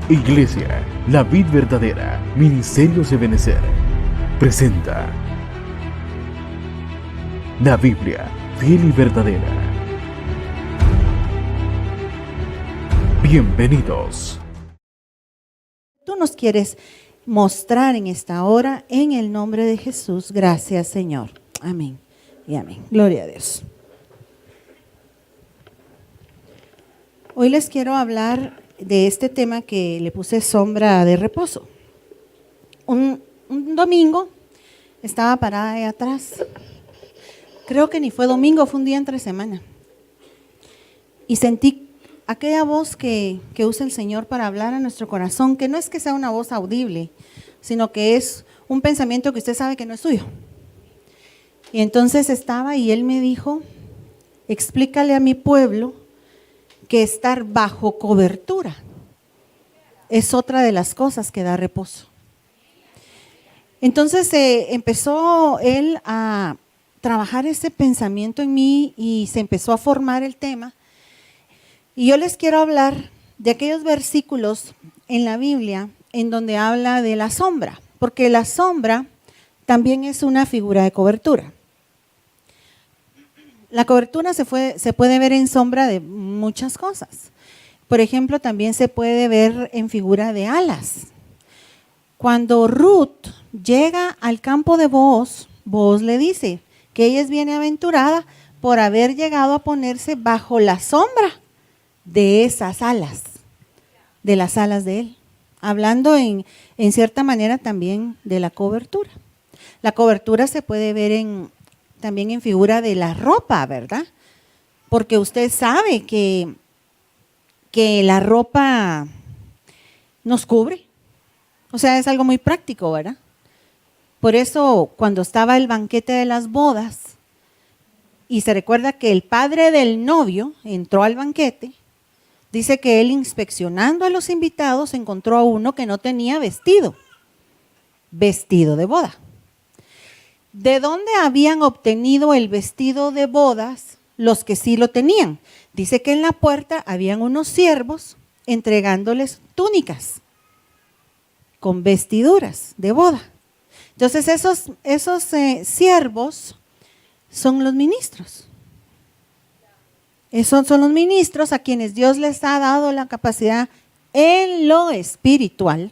Iglesia, la vid verdadera, Ministerios de Benecer, presenta la Biblia, fiel y verdadera. Bienvenidos. Tú nos quieres mostrar en esta hora, en el nombre de Jesús. Gracias, Señor. Amén y amén. Gloria a Dios. Hoy les quiero hablar de este tema que le puse sombra de reposo. Un domingo estaba parada ahí atrás. Creo que ni fue domingo, fue un día entre semana. Y sentí aquella voz que usa el Señor para hablar a nuestro corazón, que no es que sea una voz audible, sino que es un pensamiento que usted sabe que no es suyo. Y entonces estaba y Él me dijo, explícale a mi pueblo que estar bajo cobertura es otra de las cosas que da reposo. Entonces empezó Él a trabajar ese pensamiento en mí y se empezó a formar el tema. Y yo les quiero hablar de aquellos versículos en la Biblia en donde habla de la sombra, porque la sombra también es una figura de cobertura. La cobertura se puede ver en sombra de muchas cosas. Por ejemplo, también se puede ver en figura de alas. Cuando Ruth llega al campo de Booz, Booz le dice que ella es bienaventurada por haber llegado a ponerse bajo la sombra de esas alas, de las alas de él. Hablando en cierta manera también de la cobertura. La cobertura se puede ver también en figura de la ropa, ¿verdad? Porque usted sabe que la ropa nos cubre. O sea, es algo muy práctico, ¿verdad? Por eso, cuando estaba el banquete de las bodas, y se recuerda que el padre del novio entró al banquete, dice que él, inspeccionando a los invitados, encontró a uno que no tenía vestido de boda. ¿De dónde habían obtenido el vestido de bodas los que sí lo tenían? Dice que en la puerta habían unos siervos entregándoles túnicas con vestiduras de boda. Entonces esos siervos son los ministros. Esos son los ministros a quienes Dios les ha dado la capacidad en lo espiritual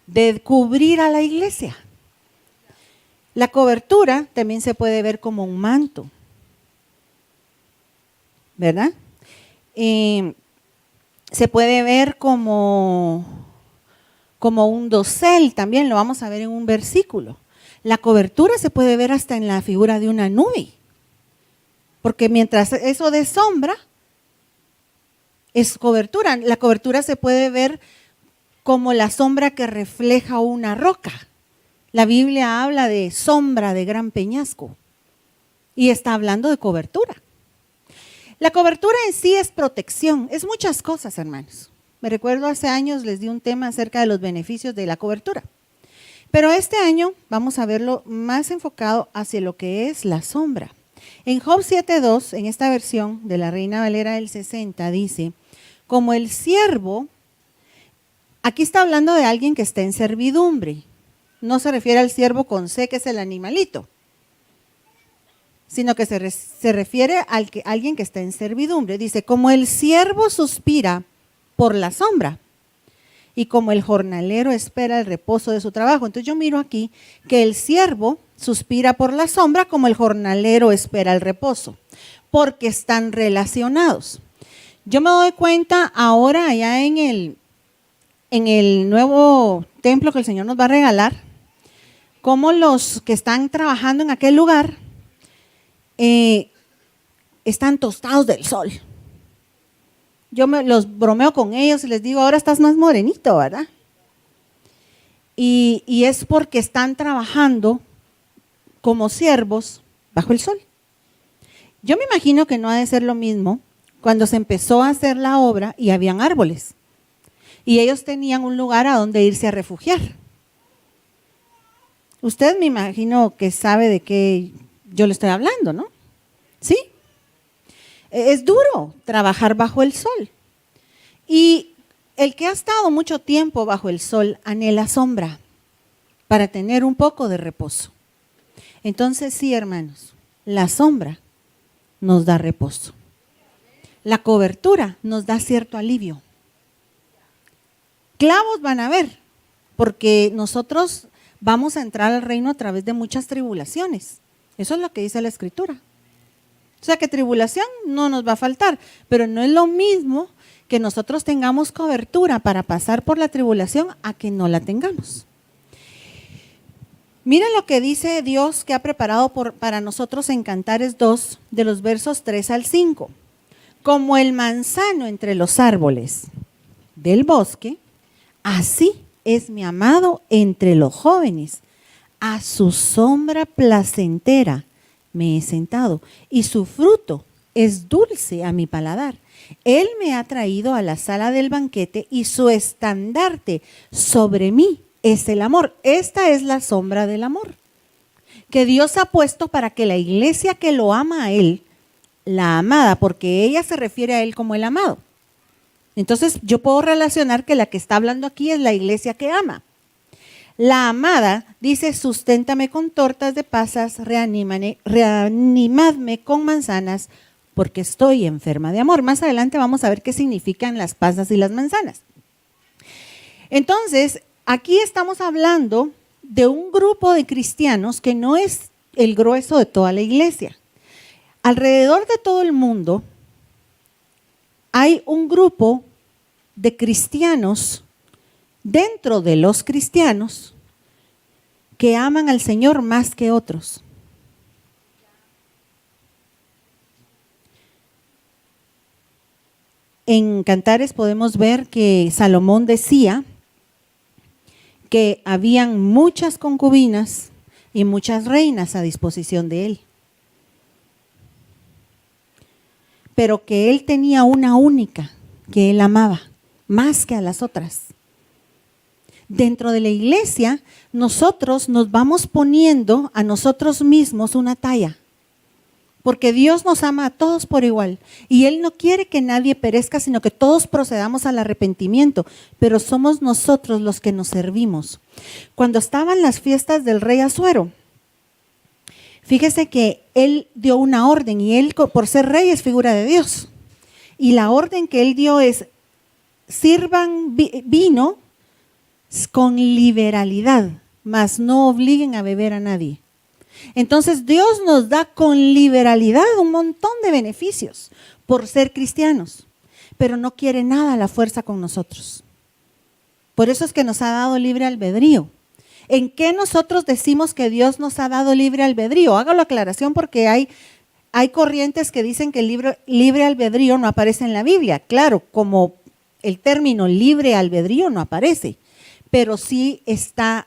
de cubrir a la iglesia. La cobertura también se puede ver como un manto, ¿verdad? Se puede ver como un dosel, también lo vamos a ver en un versículo. La cobertura se puede ver hasta en la figura de una nube, porque mientras eso de sombra es cobertura. La cobertura se puede ver como la sombra que refleja una roca. La Biblia habla de sombra de gran peñasco y está hablando de cobertura. La cobertura en sí es protección, es muchas cosas, hermanos. Me recuerdo hace años les di un tema acerca de los beneficios de la cobertura. Pero este año vamos a verlo más enfocado hacia lo que es la sombra. En Job 7:2, en esta versión de la Reina Valera del 60, dice, como el siervo, aquí está hablando de alguien que está en servidumbre. No se refiere al siervo con C, que es el animalito, sino que se refiere a alguien que está en servidumbre. Dice, como el siervo suspira por la sombra y como el jornalero espera el reposo de su trabajo. Entonces yo miro aquí que el siervo suspira por la sombra como el jornalero espera el reposo, porque están relacionados. Yo me doy cuenta ahora allá en el nuevo templo que el Señor nos va a regalar, cómo los que están trabajando en aquel lugar están tostados del sol. Yo los bromeo con ellos y les digo, ahora estás más morenito, ¿verdad? Y es porque están trabajando como siervos bajo el sol. Yo me imagino que no ha de ser lo mismo cuando se empezó a hacer la obra y habían árboles. Y ellos tenían un lugar a donde irse a refugiar. Usted me imagino que sabe de qué yo le estoy hablando, ¿no? ¿Sí? Es duro trabajar bajo el sol. Y El que ha estado mucho tiempo bajo el sol anhela sombra para tener un poco de reposo. Entonces sí, hermanos, la sombra nos da reposo. La cobertura nos da cierto alivio. Clavos van a haber, porque nosotros vamos a entrar al reino a través de muchas tribulaciones. Eso es lo que dice la Escritura. O sea que tribulación no nos va a faltar, pero no es lo mismo que nosotros tengamos cobertura para pasar por la tribulación a que no la tengamos. Miren lo que dice Dios que ha preparado para nosotros en Cantares 2, de los versos 3 al 5. Como el manzano entre los árboles del bosque, así es mi amado entre los jóvenes. A su sombra placentera me he sentado y su fruto es dulce a mi paladar. Él me ha traído a la sala del banquete y su estandarte sobre mí es el amor. Esta es la sombra del amor que Dios ha puesto para que la iglesia que lo ama a Él, la amada, porque ella se refiere a Él como el amado. Entonces yo puedo relacionar que la que está hablando aquí es la iglesia que ama. La amada dice, susténtame con tortas de pasas, reanimadme con manzanas, porque estoy enferma de amor. Más adelante vamos a ver qué significan las pasas y las manzanas. Entonces, aquí estamos hablando de un grupo de cristianos que no es el grueso de toda la iglesia. Alrededor de todo el mundo hay un grupo de cristianos dentro de los cristianos que aman al Señor más que otros. En Cantares podemos ver que Salomón decía que habían muchas concubinas y muchas reinas a disposición de él, pero que él tenía una única que él amaba más que a las otras. Dentro de la iglesia, nosotros nos vamos poniendo a nosotros mismos una talla, porque Dios nos ama a todos por igual y Él no quiere que nadie perezca, sino que todos procedamos al arrepentimiento, pero somos nosotros los que nos servimos. Cuando estaban las fiestas del rey Asuero, fíjese que él dio una orden y él, por ser rey, es figura de Dios. Y la orden que él dio es, sirvan vino con liberalidad, mas no obliguen a beber a nadie. Entonces Dios nos da con liberalidad un montón de beneficios por ser cristianos, pero no quiere nada a la fuerza con nosotros. Por eso es que nos ha dado libre albedrío. ¿En qué nosotros decimos que Dios nos ha dado libre albedrío? Hago la aclaración porque hay corrientes que dicen que el libre albedrío no aparece en la Biblia. Claro, como el término libre albedrío no aparece, pero sí está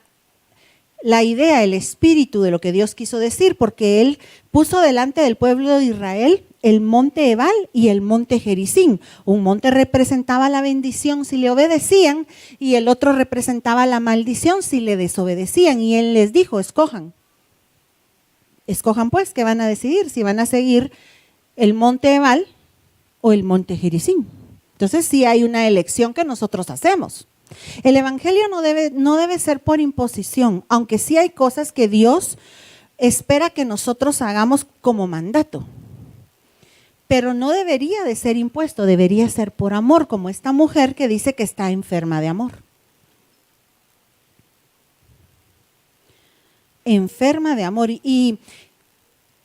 la idea, el espíritu de lo que Dios quiso decir, porque Él puso delante del pueblo de Israel el monte Ebal y el monte Gerizim. Un monte representaba la bendición si le obedecían y el otro representaba la maldición si le desobedecían. Y Él les dijo, escojan pues, ¿qué van a decidir? Si van a seguir el monte Ebal o el monte Gerizim. Entonces sí hay una elección que nosotros hacemos. El evangelio no debe ser por imposición, aunque sí hay cosas que Dios espera que nosotros hagamos como mandato. Pero no debería de ser impuesto, debería ser por amor, como esta mujer que dice que está enferma de amor. Enferma de amor. Y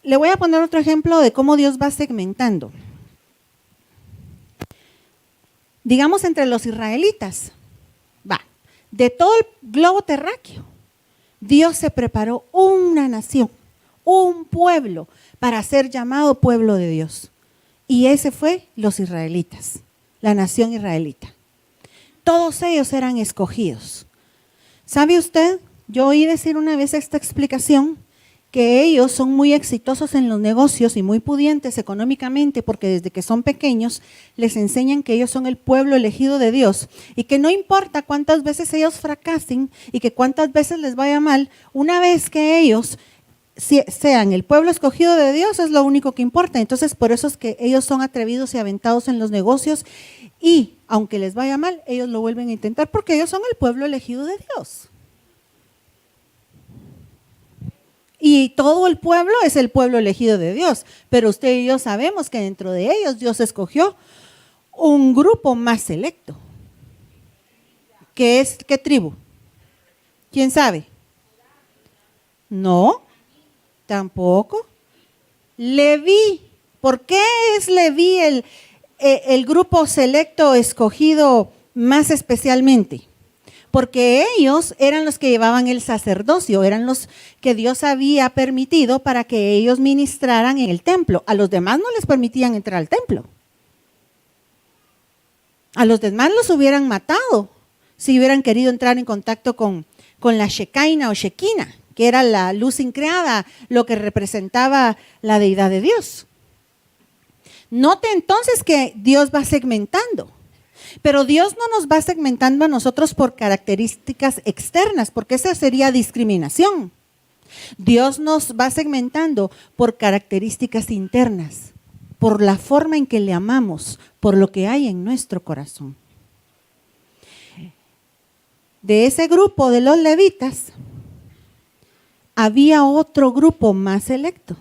le voy a poner otro ejemplo de cómo Dios va segmentando. Digamos entre los israelitas. De todo el globo terráqueo, Dios se preparó una nación, un pueblo, para ser llamado pueblo de Dios. Y ese fue los israelitas, la nación israelita. Todos ellos eran escogidos. ¿Sabe usted? Yo oí decir una vez esta explicación, que ellos son muy exitosos en los negocios y muy pudientes económicamente porque desde que son pequeños les enseñan que ellos son el pueblo elegido de Dios y que no importa cuántas veces ellos fracasen y que cuántas veces les vaya mal, una vez que ellos sean el pueblo escogido de Dios es lo único que importa. Entonces, por eso es que ellos son atrevidos y aventados en los negocios y, aunque les vaya mal, ellos lo vuelven a intentar porque ellos son el pueblo elegido de Dios. Y todo el pueblo es el pueblo elegido de Dios, pero usted y yo sabemos que dentro de ellos Dios escogió un grupo más selecto. ¿Qué es? ¿Qué tribu? ¿Quién sabe? No, tampoco. Leví. ¿Por qué es Leví el grupo selecto escogido más especialmente? Porque ellos eran los que llevaban el sacerdocio, eran los que Dios había permitido para que ellos ministraran en el templo. A los demás no les permitían entrar al templo. A los demás los hubieran matado si hubieran querido entrar en contacto con la Shekinah o Shekinah, que era la luz increada, lo que representaba la deidad de Dios. Note entonces que Dios va segmentando. Pero Dios no nos va segmentando a nosotros por características externas, porque esa sería discriminación. Dios nos va segmentando por características internas, por la forma en que le amamos, por lo que hay en nuestro corazón. De ese grupo de los levitas, había otro grupo más selecto,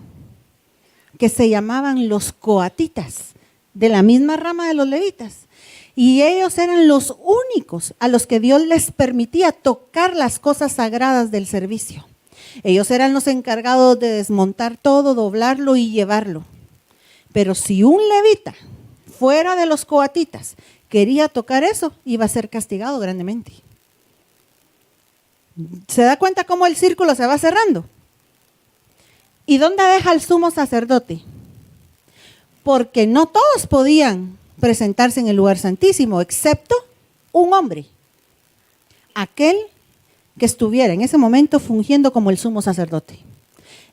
que se llamaban los coatitas, de la misma rama de los levitas. Y ellos eran los únicos a los que Dios les permitía tocar las cosas sagradas del servicio. Ellos eran los encargados de desmontar todo, doblarlo y llevarlo. Pero si un levita fuera de los coatitas quería tocar eso, iba a ser castigado grandemente. ¿Se da cuenta cómo el círculo se va cerrando? ¿Y dónde deja el sumo sacerdote? Porque no todos podían presentarse en el lugar santísimo, excepto un hombre, aquel que estuviera en ese momento fungiendo como el sumo sacerdote.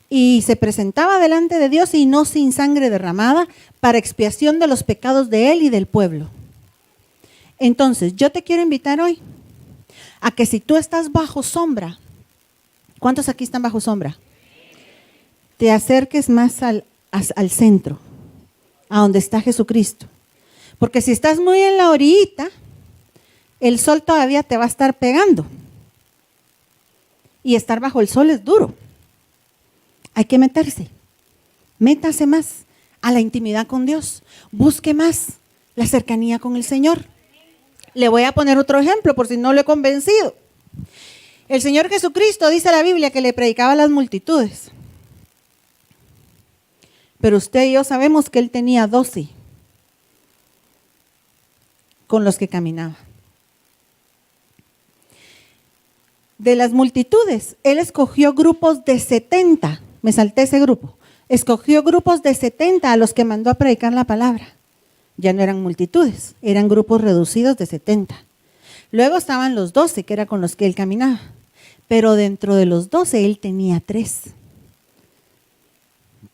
Y se presentaba delante de Dios y no sin sangre derramada para expiación de los pecados de él y del pueblo. Entonces, yo te quiero invitar hoy a que si tú estás bajo sombra, ¿cuántos aquí están bajo sombra? Te acerques más al centro, a donde está Jesucristo. Porque si estás muy en la orillita, el sol todavía te va a estar pegando. Y estar bajo el sol es duro. Hay que meterse. Métase más a la intimidad con Dios. Busque más la cercanía con el Señor. Le voy a poner otro ejemplo por si no lo he convencido. El Señor Jesucristo dice la Biblia que le predicaba a las multitudes. Pero usted y yo sabemos que Él tenía 12 con los que caminaba. De las multitudes, Él escogió grupos de 70, me salté ese grupo, escogió grupos de 70 a los que mandó a predicar la palabra. Ya no eran multitudes, eran grupos reducidos de 70. Luego estaban los 12, que era con los que Él caminaba, pero dentro de los 12 Él tenía 3,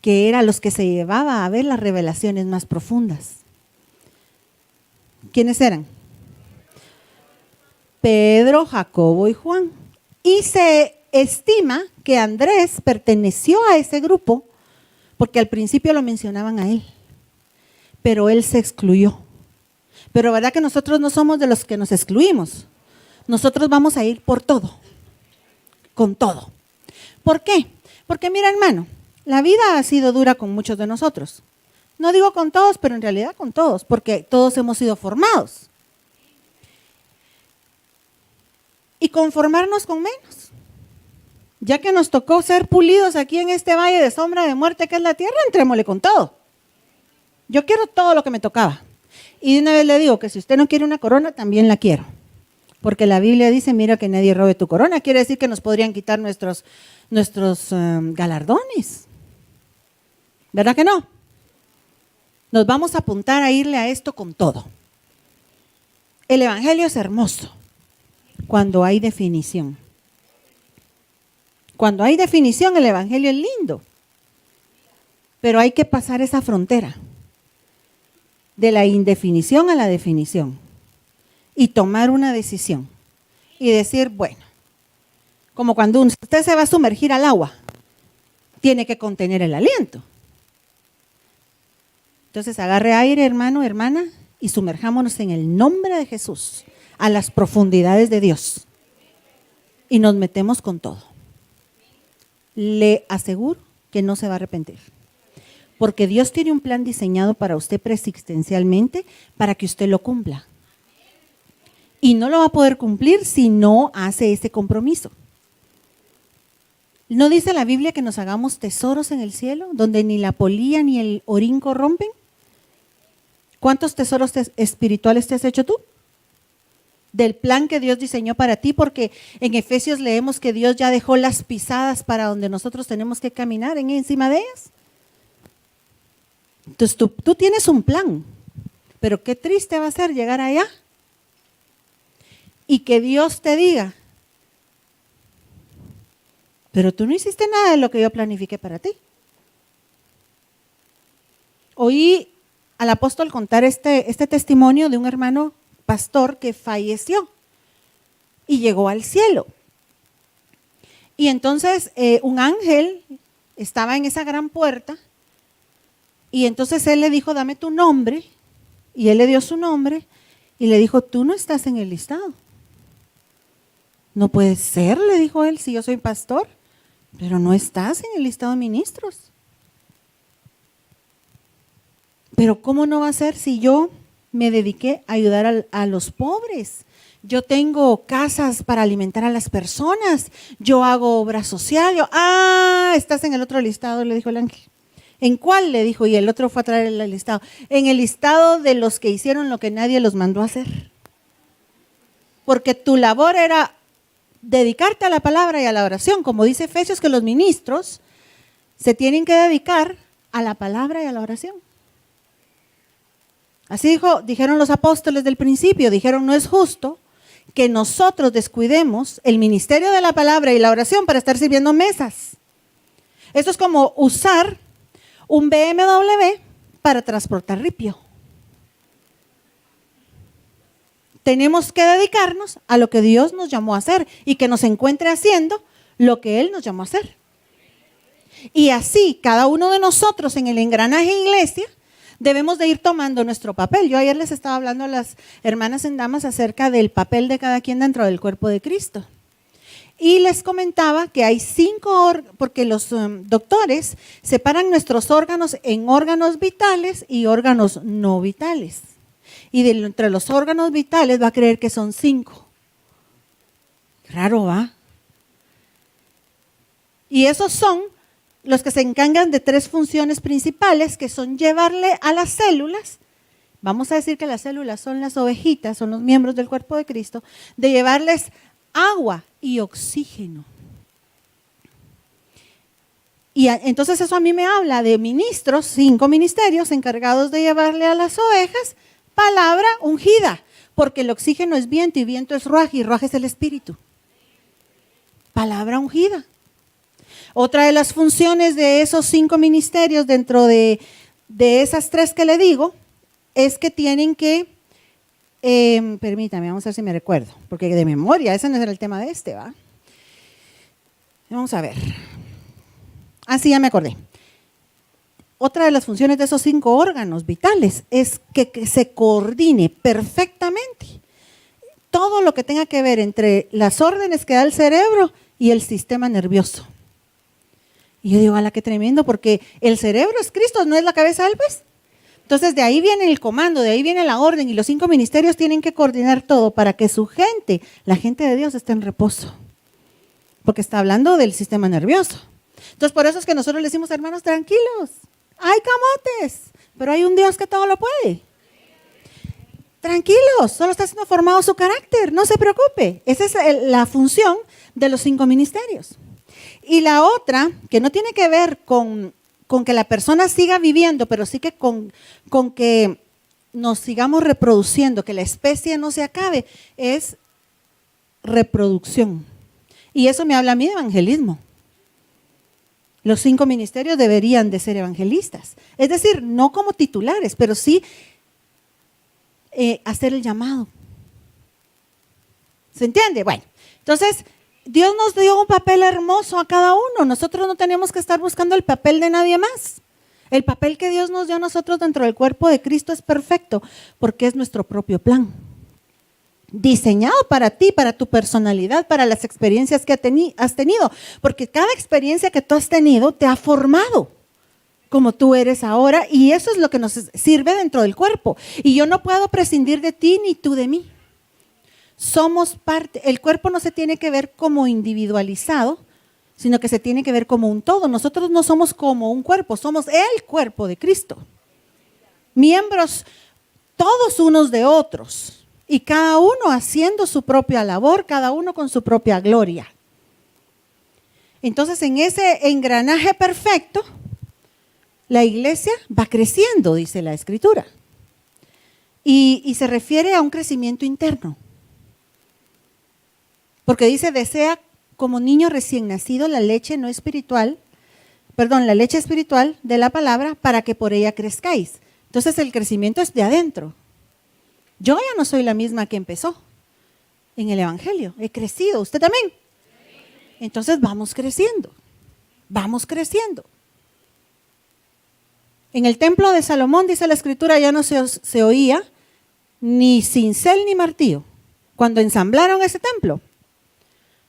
que eran los que se llevaba a ver las revelaciones más profundas. ¿Quiénes eran? Pedro, Jacobo y Juan. Y se estima que Andrés perteneció a ese grupo porque al principio lo mencionaban a él, pero él se excluyó. Pero verdad que nosotros no somos de los que nos excluimos. Nosotros vamos a ir por todo, con todo. ¿Por qué? Porque mira, hermano, la vida ha sido dura con muchos de nosotros. No digo con todos, pero en realidad con todos, porque todos hemos sido formados. Y conformarnos con menos. Ya que nos tocó ser pulidos aquí en este valle de sombra de muerte que es la tierra, entrémosle con todo. Yo quiero todo lo que me tocaba. Y de una vez le digo que si usted no quiere una corona, también la quiero. Porque la Biblia dice, mira que nadie robe tu corona. Quiere decir que nos podrían quitar nuestros galardones. ¿Verdad que no? Nos vamos a apuntar a irle a esto con todo. El evangelio es hermoso cuando hay definición. Cuando hay definición, el evangelio es lindo. Pero hay que pasar esa frontera de la indefinición a la definición y tomar una decisión y decir, bueno, como cuando usted se va a sumergir al agua, tiene que contener el aliento. Entonces agarre aire, hermano, hermana, y sumerjámonos en el nombre de Jesús a las profundidades de Dios. Y nos metemos con todo. Le aseguro que no se va a arrepentir. Porque Dios tiene un plan diseñado para usted preexistencialmente para que usted lo cumpla. Y no lo va a poder cumplir si no hace ese compromiso. ¿No dice la Biblia que nos hagamos tesoros en el cielo, donde ni la polilla ni el orín corrompen? ¿Cuántos tesoros espirituales te has hecho tú? Del plan que Dios diseñó para ti, porque en Efesios leemos que Dios ya dejó las pisadas para donde nosotros tenemos que caminar encima de ellas. Entonces tú tienes un plan, pero qué triste va a ser llegar allá y que Dios te diga, pero tú no hiciste nada de lo que yo planifiqué para ti. Oí al apóstol contar este testimonio de un hermano pastor que falleció y llegó al cielo. Y entonces un ángel estaba en esa gran puerta y entonces él le dijo, dame tu nombre, y él le dio su nombre y le dijo, tú no estás en el listado. No puede ser, le dijo él, si yo soy pastor, pero no estás en el listado de ministros. Pero ¿cómo no va a ser si yo me dediqué a ayudar a los pobres? Yo tengo casas para alimentar a las personas, yo hago obra social. Estás en el otro listado, le dijo el ángel. ¿En cuál? Le dijo, y el otro fue a traer el listado. En el listado de los que hicieron lo que nadie los mandó a hacer. Porque tu labor era dedicarte a la palabra y a la oración, como dice Efesios, que los ministros se tienen que dedicar a la palabra y a la oración. Así dijeron los apóstoles del principio, dijeron, no es justo que nosotros descuidemos el ministerio de la palabra y la oración para estar sirviendo mesas. Esto es como usar un BMW para transportar ripio. Tenemos que dedicarnos a lo que Dios nos llamó a hacer y que nos encuentre haciendo lo que Él nos llamó a hacer. Y así, cada uno de nosotros en el engranaje iglesia, debemos de ir tomando nuestro papel. Yo ayer les estaba hablando a las hermanas en damas acerca del papel de cada quien dentro del cuerpo de Cristo. Y les comentaba que hay 5 porque los doctores separan nuestros órganos en órganos vitales y órganos no vitales. Y entre los órganos vitales va a creer que son 5. Raro, ¿va? Y esos son los que se encargan de 3 funciones principales, que son llevarle a las células, vamos a decir que las células son las ovejitas, son los miembros del cuerpo de Cristo, de llevarles agua y oxígeno. Y entonces eso a mí me habla de ministros, 5 ministerios encargados de llevarle a las ovejas palabra ungida, porque el oxígeno es viento y viento es ruaj y ruaj es el espíritu. Palabra ungida. Otra de las funciones de esos 5 ministerios dentro de esas 3 que le digo es que tienen que, permítame, vamos a ver si me recuerdo, porque de memoria, ese no era el tema de ¿va? Vamos a ver. Sí, ya me acordé. Otra de las funciones de esos 5 órganos vitales es que se coordine perfectamente todo lo que tenga que ver entre las órdenes que da el cerebro y el sistema nervioso. Y yo digo, ¡ala, qué tremendo! Porque el cerebro es Cristo, no es la cabeza de él, pues. Entonces de ahí viene el comando, de ahí viene la orden, y los 5 ministerios tienen que coordinar todo para que su gente, la gente de Dios, esté en reposo. Porque está hablando del sistema nervioso. Entonces por eso es que nosotros le decimos, hermanos, tranquilos, hay camotes, pero hay un Dios que todo lo puede. Tranquilos, solo está siendo formado su carácter, no se preocupe. Esa es la función de los 5 ministerios. Y la otra, que no tiene que ver con que la persona siga viviendo, pero sí que con que nos sigamos reproduciendo, que la especie no se acabe, es reproducción. Y eso me habla a mí de evangelismo. Los 5 ministerios deberían de ser evangelistas. Es decir, no como titulares, pero sí hacer el llamado. ¿Se entiende? Bueno, entonces, Dios nos dio un papel hermoso a cada uno. Nosotros no tenemos que estar buscando el papel de nadie más. El papel que Dios nos dio a nosotros dentro del cuerpo de Cristo es perfecto porque es nuestro propio plan. Diseñado para ti, para tu personalidad, para las experiencias que has tenido. Porque cada experiencia que tú has tenido te ha formado como tú eres ahora y eso es lo que nos sirve dentro del cuerpo. Y yo no puedo prescindir de ti ni tú de mí. Somos parte, el cuerpo no se tiene que ver como individualizado, sino que se tiene que ver como un todo. Nosotros no somos como un cuerpo, somos el cuerpo de Cristo. Miembros todos unos de otros y cada uno haciendo su propia labor, cada uno con su propia gloria. Entonces, en ese engranaje perfecto, la iglesia va creciendo, dice la Escritura. Y se refiere a un crecimiento interno. Porque dice, desea como niño recién nacido la leche no espiritual, la leche espiritual de la palabra para que por ella crezcáis. Entonces el crecimiento es de adentro. Yo ya no soy la misma que empezó en el Evangelio. He crecido, ¿usted también? Entonces vamos creciendo, vamos creciendo. En el templo de Salomón, dice la Escritura, ya no se oía ni cincel ni martillo. Cuando ensamblaron ese templo,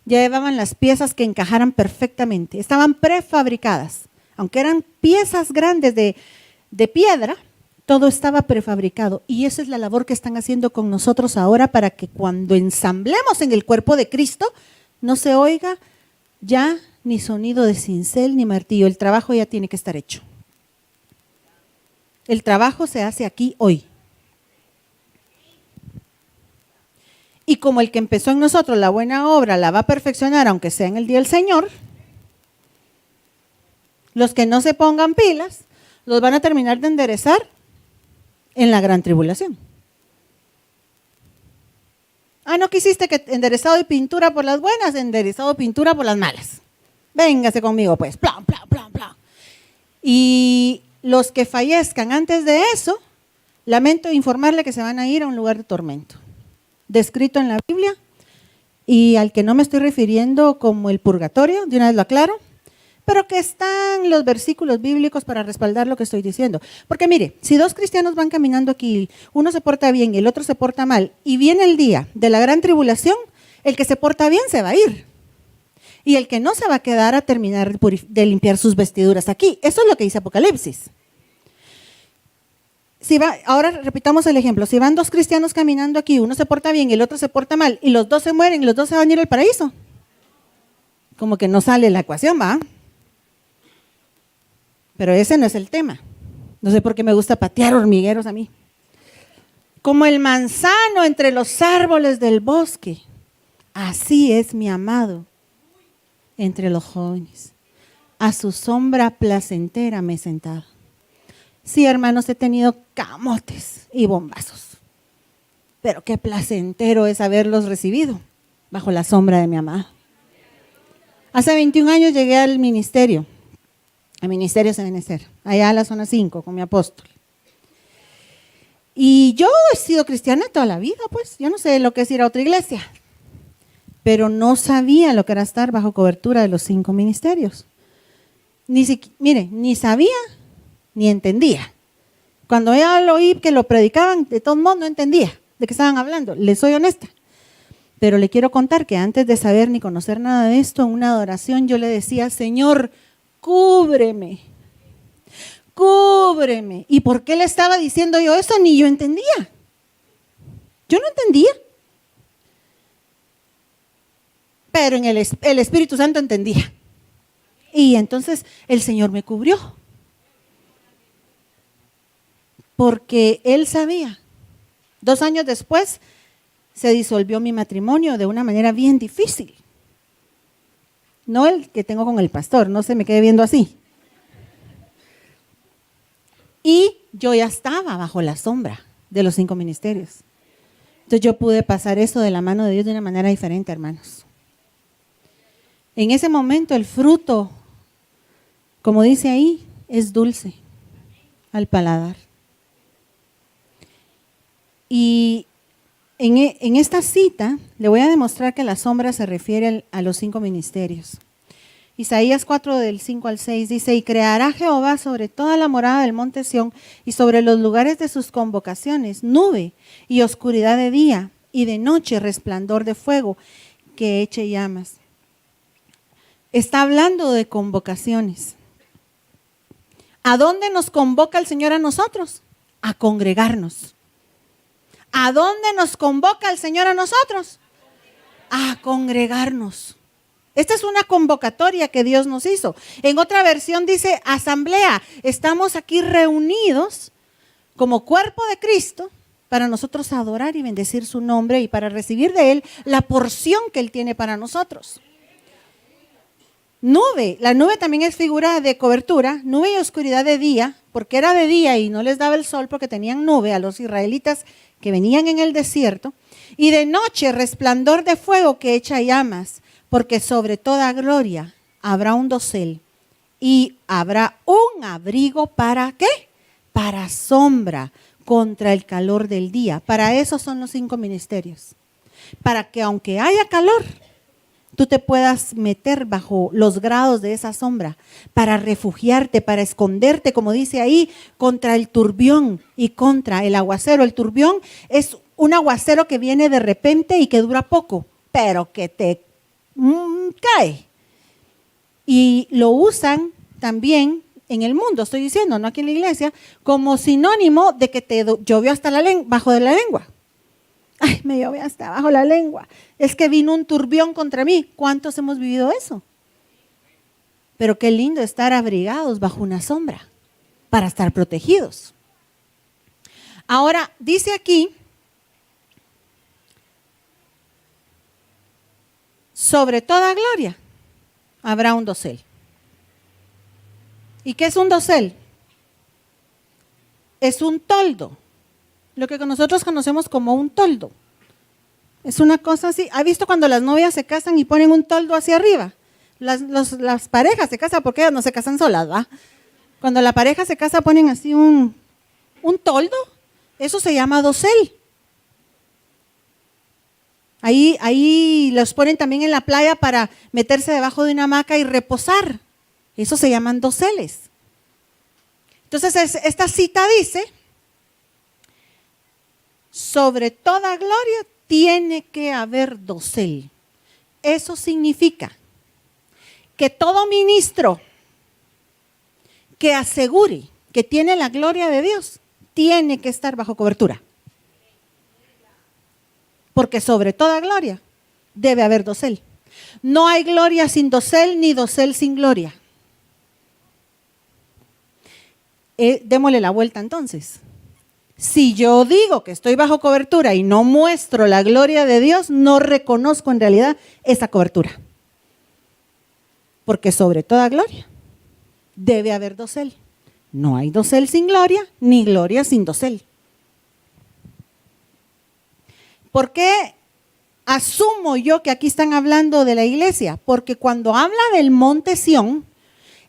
ya llevaban las piezas que encajaran perfectamente. Estaban prefabricadas. Aunque eran piezas grandes de piedra, todo estaba prefabricado. Y esa es la labor que están haciendo con nosotros ahora para que cuando ensamblemos en el cuerpo de Cristo, no se oiga ya ni sonido de cincel ni martillo. El trabajo ya tiene que estar hecho. El trabajo se hace aquí hoy. Y como el que empezó en nosotros la buena obra la va a perfeccionar, aunque sea en el día del Señor, los que no se pongan pilas, los van a terminar de enderezar en la gran tribulación. Ah, ¿no quisiste que enderezado de pintura por las buenas, enderezado de pintura por las malas? Véngase conmigo pues, plan, plan, plan, plan. Y los que fallezcan antes de eso, lamento informarle que se van a ir a un lugar de tormento. Descrito en la Biblia y al que no me estoy refiriendo como el purgatorio, de una vez lo aclaro, pero que están los versículos bíblicos para respaldar lo que estoy diciendo. Porque mire, si dos cristianos van caminando aquí, uno se porta bien y el otro se porta mal, y viene el día de la gran tribulación, el que se porta bien se va a ir. Y el que no se va a quedar a terminar de limpiar sus vestiduras aquí. Eso es lo que dice Apocalipsis. Ahora repitamos el ejemplo, si van dos cristianos caminando aquí, uno se porta bien y el otro se porta mal, y los dos se mueren y los dos se van a ir al paraíso. Como que no sale la ecuación, ¿va? Pero ese no es el tema. No sé por qué me gusta patear hormigueros a mí. Como el manzano entre los árboles del bosque, así es mi amado entre los jóvenes. A su sombra placentera me he sentado. Sí, hermanos, he tenido camotes y bombazos, pero qué placentero es haberlos recibido bajo la sombra de mi amado. Hace 21 años llegué al ministerio Sebenecer, allá a la zona 5 con mi apóstol. Y yo he sido cristiana toda la vida, pues, yo no sé lo que es ir a otra iglesia, pero no sabía lo que era estar bajo cobertura de los 5 ministerios. Ni sabía ni entendía. Cuando ya lo oí que lo predicaban, de todos modos no entendía de qué estaban hablando, les soy honesta. Pero le quiero contar que antes de saber ni conocer nada de esto, en una adoración yo le decía, Señor, cúbreme, cúbreme. ¿Y por qué le estaba diciendo yo eso? Ni yo entendía. Yo no entendía. Pero en el Espíritu Santo entendía. Y entonces el Señor me cubrió. Porque Él sabía. 2 años después se disolvió mi matrimonio de una manera bien difícil. No el que tengo con el pastor, no se me quede viendo así. Y yo ya estaba bajo la sombra de los 5 ministerios. Entonces yo pude pasar eso de la mano de Dios de una manera diferente, hermanos. En ese momento el fruto, como dice ahí, es dulce al paladar. Y En esta cita le voy a demostrar que la sombra se refiere a los 5 ministerios. Isaías 4 del 5 al 6 dice, y creará Jehová sobre toda la morada del monte Sión y sobre los lugares de sus convocaciones, nube y oscuridad de día y de noche resplandor de fuego que eche llamas. Está hablando de convocaciones. ¿A dónde nos convoca el Señor a nosotros? A congregarnos. ¿A dónde nos convoca el Señor a nosotros? A congregarnos. Esta es una convocatoria que Dios nos hizo. En otra versión dice asamblea. Estamos aquí reunidos como cuerpo de Cristo para nosotros adorar y bendecir su nombre y para recibir de Él la porción que Él tiene para nosotros. Nube, la nube también es figura de cobertura, nube y oscuridad de día, porque era de día y no les daba el sol porque tenían nube a los israelitas que venían en el desierto, y de noche resplandor de fuego que echa llamas, porque sobre toda gloria habrá un dosel y habrá un abrigo ¿para qué? Para sombra contra el calor del día. Para eso son los 5 ministerios, para que aunque haya calor, tú te puedas meter bajo los grados de esa sombra para refugiarte, para esconderte, como dice ahí, contra el turbión y contra el aguacero. El turbión es un aguacero que viene de repente y que dura poco, pero que te cae. Y lo usan también en el mundo, estoy diciendo, no aquí en la iglesia, como sinónimo de que te llovió hasta bajo de la lengua. Ay, me llovió hasta abajo la lengua. Es que vino un turbión contra mí. ¿Cuántos hemos vivido eso? Pero qué lindo estar abrigados bajo una sombra para estar protegidos. Ahora, dice aquí, sobre toda gloria habrá un dosel. ¿Y qué es un dosel? Es un toldo. Lo que nosotros conocemos como un toldo. Es una cosa así. ¿Ha visto cuando las novias se casan y ponen un toldo hacia arriba? Las parejas se casan porque ellas no se casan solas, ¿va? Cuando la pareja se casa ponen así un toldo. Eso se llama dosel. Ahí los ponen también en la playa para meterse debajo de una hamaca y reposar. Eso se llaman doseles. Entonces esta cita dice, sobre toda gloria tiene que haber dosel. Eso significa que todo ministro que asegure que tiene la gloria de Dios tiene que estar bajo cobertura. Porque sobre toda gloria debe haber dosel. No hay gloria sin dosel ni dosel sin gloria. Démosle la vuelta entonces. Si yo digo que estoy bajo cobertura y no muestro la gloria de Dios, no reconozco en realidad esa cobertura. Porque sobre toda gloria debe haber dosel. No hay dosel sin gloria, ni gloria sin dosel. ¿Por qué asumo yo que aquí están hablando de la iglesia? Porque cuando habla del monte Sión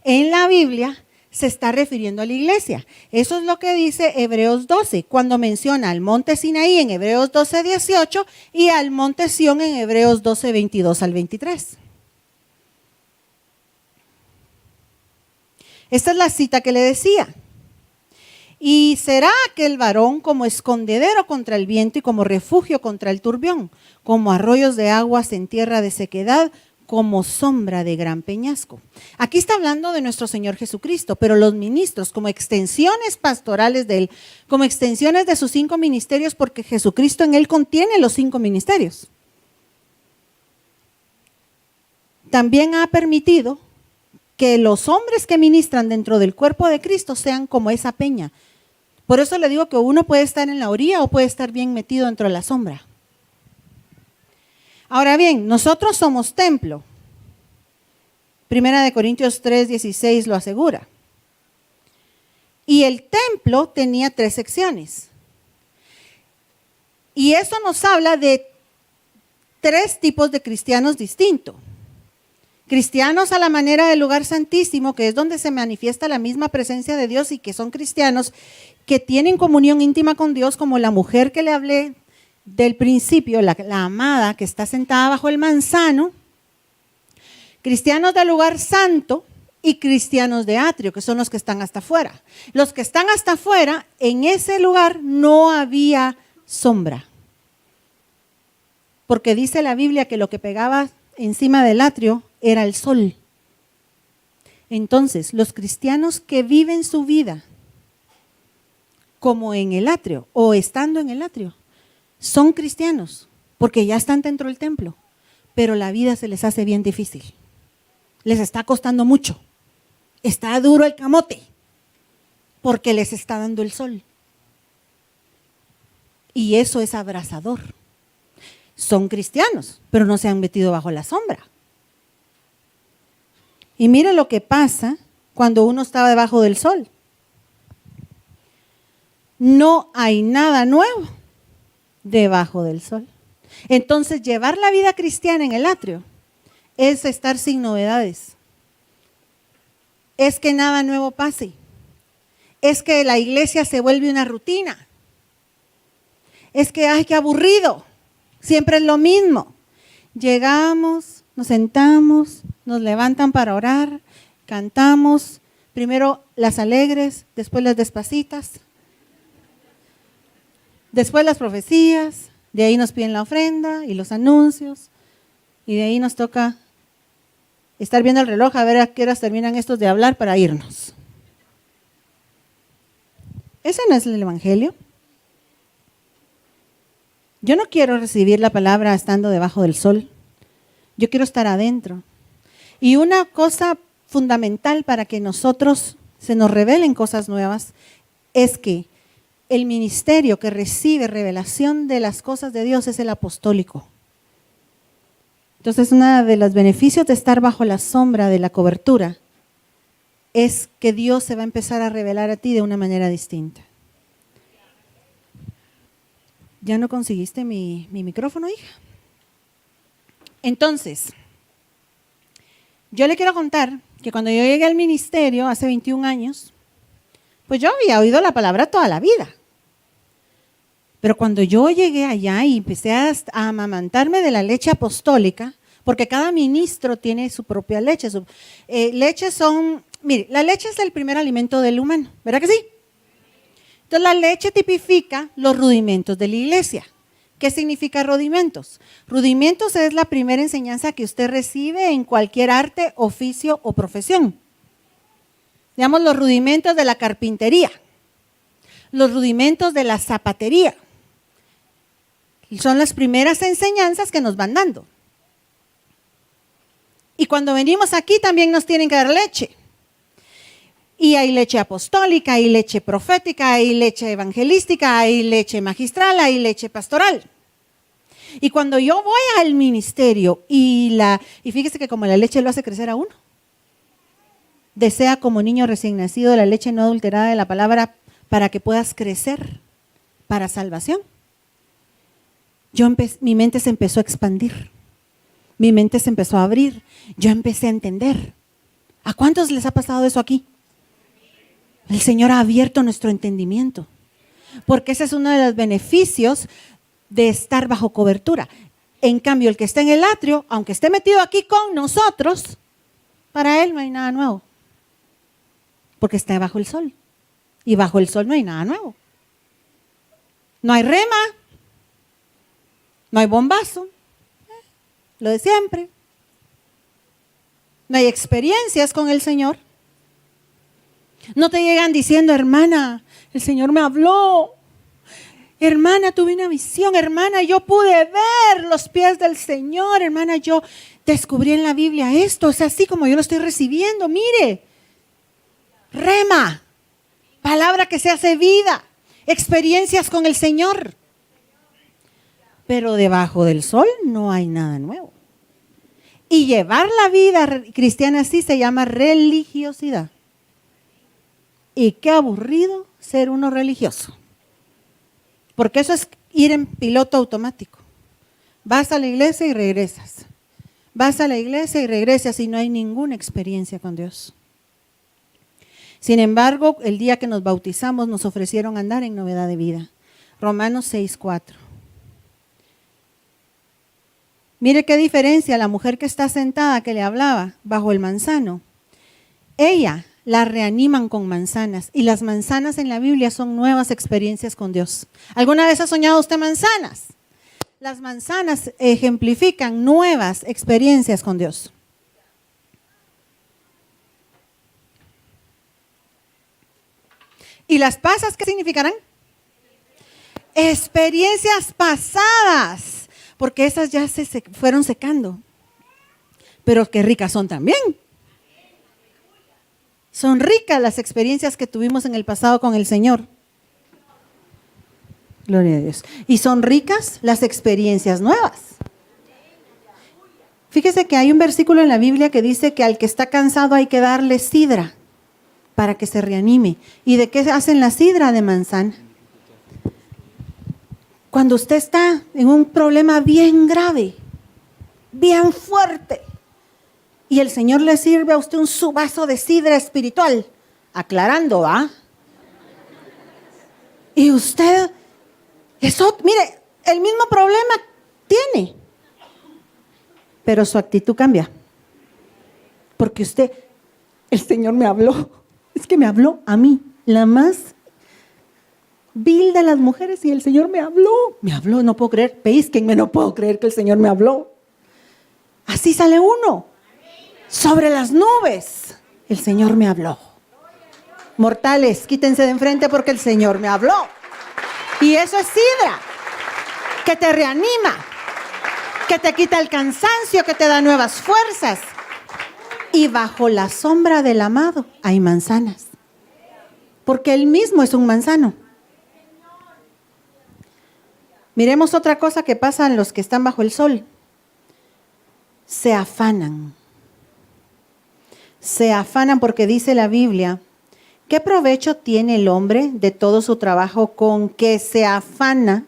en la Biblia, se está refiriendo a la iglesia. Eso es lo que dice Hebreos 12, cuando menciona al monte Sinaí en Hebreos 12, 18 y al monte Sión en Hebreos 12, 22 al 23. Esta es la cita que le decía. Y será aquel varón como escondedero contra el viento y como refugio contra el turbión, como arroyos de aguas en tierra de sequedad, como sombra de gran peñasco. Aquí está hablando de nuestro Señor Jesucristo, pero los ministros como extensiones pastorales de Él, como extensiones de sus 5 ministerios, porque Jesucristo en Él contiene los 5 ministerios. También ha permitido que los hombres que ministran dentro del cuerpo de Cristo sean como esa peña. Por eso le digo que uno puede estar en la orilla o puede estar bien metido dentro de la sombra. Ahora bien, nosotros somos templo. 1 Corintios 3:16 lo asegura. Y el templo tenía 3 secciones. Y eso nos habla de 3 tipos de cristianos distintos. Cristianos a la manera del lugar santísimo, que es donde se manifiesta la misma presencia de Dios y que son cristianos que tienen comunión íntima con Dios, como la mujer que le hablé del principio, la amada que está sentada bajo el manzano, cristianos del lugar santo y cristianos de atrio, que son los que están hasta afuera. Los que están hasta afuera, en ese lugar no había sombra. Porque dice la Biblia que lo que pegaba encima del atrio era el sol. Entonces, los cristianos que viven su vida como en el atrio o estando en el atrio, son cristianos porque ya están dentro del templo, pero la vida se les hace bien difícil. Les está costando mucho. Está duro el camote porque les está dando el sol. Y eso es abrasador. Son cristianos, pero no se han metido bajo la sombra. Y mire lo que pasa cuando uno está debajo del sol. No hay nada nuevo debajo del sol. Entonces, llevar la vida cristiana en el atrio es estar sin novedades. Es que nada nuevo pase. Es que la iglesia se vuelve una rutina. Es que, ay, qué aburrido. Siempre es lo mismo. Llegamos, nos sentamos, nos levantan para orar, cantamos, primero las alegres, después las despacitas, después las profecías, de ahí nos piden la ofrenda y los anuncios, y de ahí nos toca estar viendo el reloj a ver a qué horas terminan estos de hablar para irnos. Ese no es el evangelio. Yo no quiero recibir la palabra estando debajo del sol. Yo quiero estar adentro. Y una cosa fundamental para que nosotros se nos revelen cosas nuevas es que el ministerio que recibe revelación de las cosas de Dios es el apostólico. Entonces, uno de los beneficios de estar bajo la sombra de la cobertura es que Dios se va a empezar a revelar a ti de una manera distinta. ¿Ya no conseguiste mi micrófono, hija? Entonces, yo le quiero contar que cuando yo llegué al ministerio hace 21 años, pues yo había oído la palabra toda la vida. Pero cuando yo llegué allá y empecé a amamantarme de la leche apostólica, porque cada ministro tiene su propia leche. Leches son, mire, la leche es el primer alimento del humano, ¿verdad que sí? Entonces la leche tipifica los rudimentos de la iglesia. ¿Qué significa rudimentos? Rudimentos es la primera enseñanza que usted recibe en cualquier arte, oficio o profesión. Digamos los rudimentos de la carpintería, los rudimentos de la zapatería. Son las primeras enseñanzas que nos van dando. Y cuando venimos aquí también nos tienen que dar leche. Y hay leche apostólica, hay leche profética, hay leche evangelística, hay leche magistral, hay leche pastoral. Y cuando yo voy al ministerio y fíjese que como la leche lo hace crecer a uno, desea como niño recién nacido la leche no adulterada de la palabra para que puedas crecer para salvación. Mi mente se empezó a expandir, mi mente se empezó a abrir, yo empecé a entender. ¿A cuántos les ha pasado eso aquí? El Señor ha abierto nuestro entendimiento, porque ese es uno de los beneficios de estar bajo cobertura. En cambio, el que está en el atrio, aunque esté metido aquí con nosotros, para él no hay nada nuevo, porque está bajo el sol. Y bajo el sol no hay nada nuevo. No hay rema, no hay bombazo, lo de siempre. No hay experiencias con el Señor. No te llegan diciendo, hermana, el Señor me habló. Hermana, tuve una visión. Hermana, yo pude ver los pies del Señor. Hermana, yo descubrí en la Biblia esto. Es así como yo lo estoy recibiendo. Mire, rema, palabra que se hace vida, experiencias con el Señor. Pero debajo del sol no hay nada nuevo. Y llevar la vida cristiana así se llama religiosidad. Y qué aburrido ser uno religioso. Porque eso es ir en piloto automático. Vas a la iglesia y regresas. Vas a la iglesia y regresas y no hay ninguna experiencia con Dios. Sin embargo, el día que nos bautizamos nos ofrecieron andar en novedad de vida. Romanos 6:4. Mire qué diferencia la mujer que está sentada que le hablaba bajo el manzano. Ella la reaniman con manzanas y las manzanas en la Biblia son nuevas experiencias con Dios. ¿Alguna vez ha soñado usted manzanas? Las manzanas ejemplifican nuevas experiencias con Dios. ¿Y las pasas qué significarán? Experiencias pasadas, porque esas ya se fueron secando. Pero qué ricas son también. Son ricas las experiencias que tuvimos en el pasado con el Señor. Gloria a Dios. Y son ricas las experiencias nuevas. Fíjese que hay un versículo en la Biblia que dice que al que está cansado hay que darle sidra para que se reanime. ¿Y de qué hacen la sidra? De manzana. Cuando usted está en un problema bien grave, bien fuerte, y el Señor le sirve a usted un su vaso de sidra espiritual, aclarando, ¿va? Y usted, eso, mire, el mismo problema tiene, pero su actitud cambia. Porque usted, el Señor me habló, es que me habló a mí, la más vil de las mujeres, y el Señor me habló, no puedo creer, peísquenme, no puedo creer que el Señor me habló. Así sale uno, sobre las nubes, el Señor me habló. Mortales, quítense de enfrente porque el Señor me habló. Y eso es sidra, que te reanima, que te quita el cansancio, que te da nuevas fuerzas. Y bajo la sombra del amado hay manzanas, porque Él mismo es un manzano. Miremos otra cosa que pasa en los que están bajo el sol. Se afanan. Se afanan porque dice la Biblia, ¿qué provecho tiene el hombre de todo su trabajo con que se afana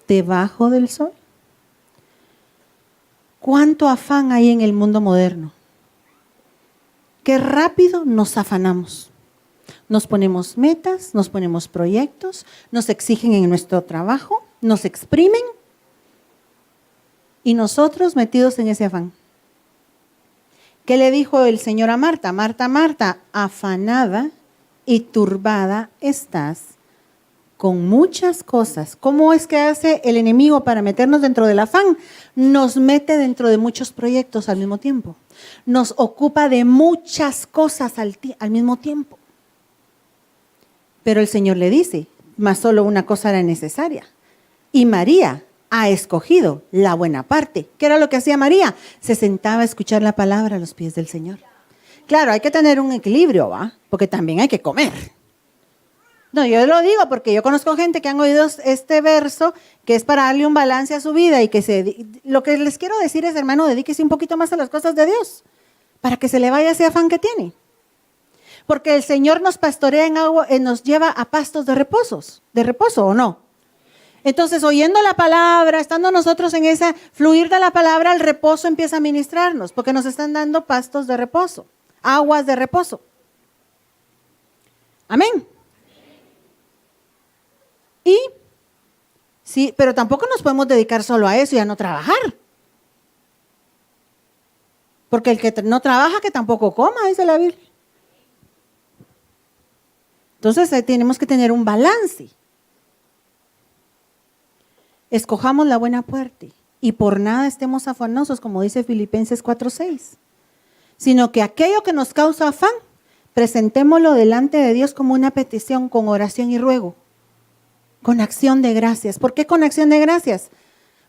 debajo del sol? ¿Cuánto afán hay en el mundo moderno? Qué rápido nos afanamos. Nos ponemos metas, nos ponemos proyectos, nos exigen en nuestro trabajo, nos exprimen y nosotros metidos en ese afán. ¿Qué le dijo el Señor a Marta? Marta, Marta, afanada y turbada estás con muchas cosas. ¿Cómo es que hace el enemigo para meternos dentro del afán? Nos mete dentro de muchos proyectos al mismo tiempo. Nos ocupa de muchas cosas al mismo tiempo. Pero el Señor le dice, mas solo una cosa era necesaria. Y María ha escogido la buena parte. ¿Qué era lo que hacía María? Se sentaba a escuchar la palabra a los pies del Señor. Claro, hay que tener un equilibrio, ¿va? Porque también hay que comer. No, yo lo digo porque yo conozco gente que han oído este verso, que es para darle un balance a su vida y que lo que les quiero decir es, hermano, dedíquese un poquito más a las cosas de Dios, para que se le vaya ese afán que tiene. Porque el Señor nos pastorea en agua, nos lleva a pastos de reposo, ¿o no? Entonces, oyendo la palabra, estando nosotros en ese fluir de la palabra, el reposo empieza a ministrarnos, porque nos están dando pastos de reposo, aguas de reposo. Amén. Y, sí, pero tampoco nos podemos dedicar solo a eso y a no trabajar. Porque el que no trabaja, que tampoco coma, dice la Biblia. Entonces, tenemos que tener un balance. Escojamos la buena parte y por nada estemos afanosos, como dice Filipenses 4:6, sino que aquello que nos causa afán, presentémoslo delante de Dios como una petición con oración y ruego, con acción de gracias. ¿Por qué con acción de gracias?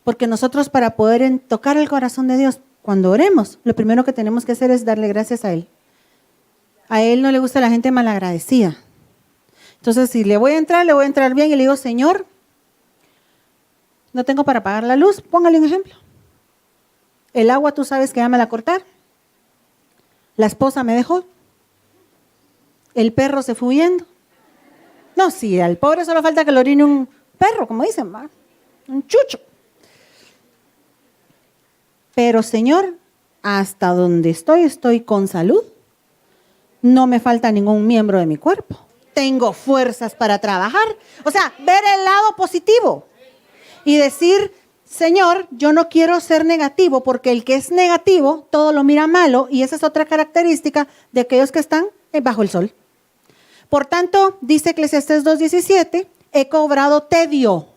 Porque nosotros, para poder tocar el corazón de Dios, cuando oremos, lo primero que tenemos que hacer es darle gracias a Él. A Él no le gusta la gente malagradecida. Entonces, si le voy a entrar bien y le digo, Señor, no tengo para pagar la luz, póngale un ejemplo. El agua, tú sabes que ya me la cortar. La esposa me dejó. El perro se fue huyendo. No, sí, al pobre solo falta que lo orine un perro, como dicen, ¿va? Un chucho. Pero Señor, hasta donde estoy con salud. No me falta ningún miembro de mi cuerpo. Tengo fuerzas para trabajar. O sea, ver el lado positivo. Y decir, Señor, yo no quiero ser negativo porque el que es negativo todo lo mira malo y esa es otra característica de aquellos que están bajo el sol. Por tanto, dice Eclesiastés 2:17, he cobrado tedio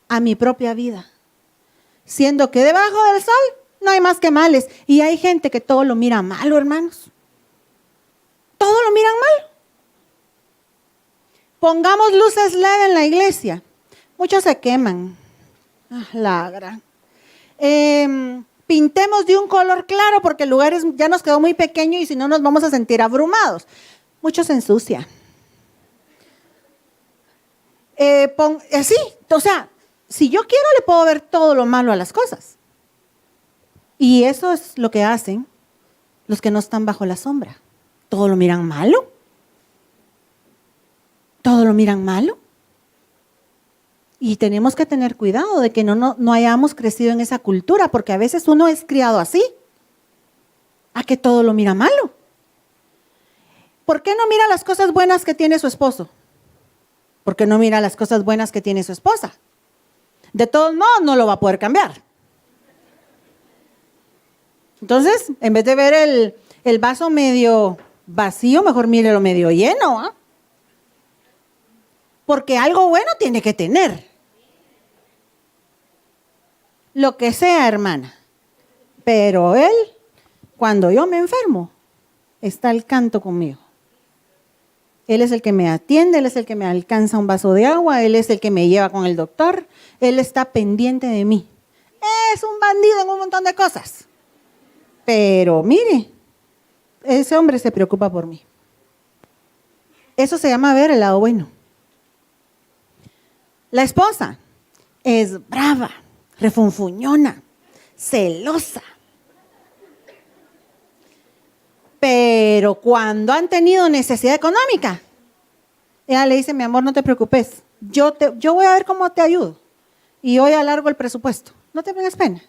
a mi propia vida, siendo que debajo del sol no hay más que males. Y hay gente que todo lo mira malo, hermanos. Todo lo miran mal. Pongamos luces LED en la iglesia. Muchos se queman. La gran. Pintemos de un color claro porque el lugar ya nos quedó muy pequeño y si no nos vamos a sentir abrumados. Muchos se ensucian. Así, o sea, si yo quiero le puedo ver todo lo malo a las cosas. Y eso es lo que hacen los que no están bajo la sombra. Todo lo miran malo. Todo lo miran malo. Y tenemos que tener cuidado de que no hayamos crecido en esa cultura, porque a veces uno es criado así, a que todo lo mira malo. ¿Por qué no mira las cosas buenas que tiene su esposo? ¿Por qué no mira las cosas buenas que tiene su esposa? De todos modos, no lo va a poder cambiar. Entonces, en vez de ver el vaso medio vacío, mejor mírelo medio lleno, ¿eh? Porque algo bueno tiene que tener. Lo que sea, hermana. Pero él, cuando yo me enfermo, está al canto conmigo. Él es el que me atiende, él es el que me alcanza un vaso de agua, él es el que me lleva con el doctor, él está pendiente de mí. Es un bandido en un montón de cosas. Pero mire, ese hombre se preocupa por mí. Eso se llama ver el lado bueno. La esposa es brava, refunfuñona, celosa. Pero cuando han tenido necesidad económica, ella le dice, mi amor, no te preocupes, yo voy a ver cómo te ayudo. Y hoy alargo el presupuesto, no te tengas pena.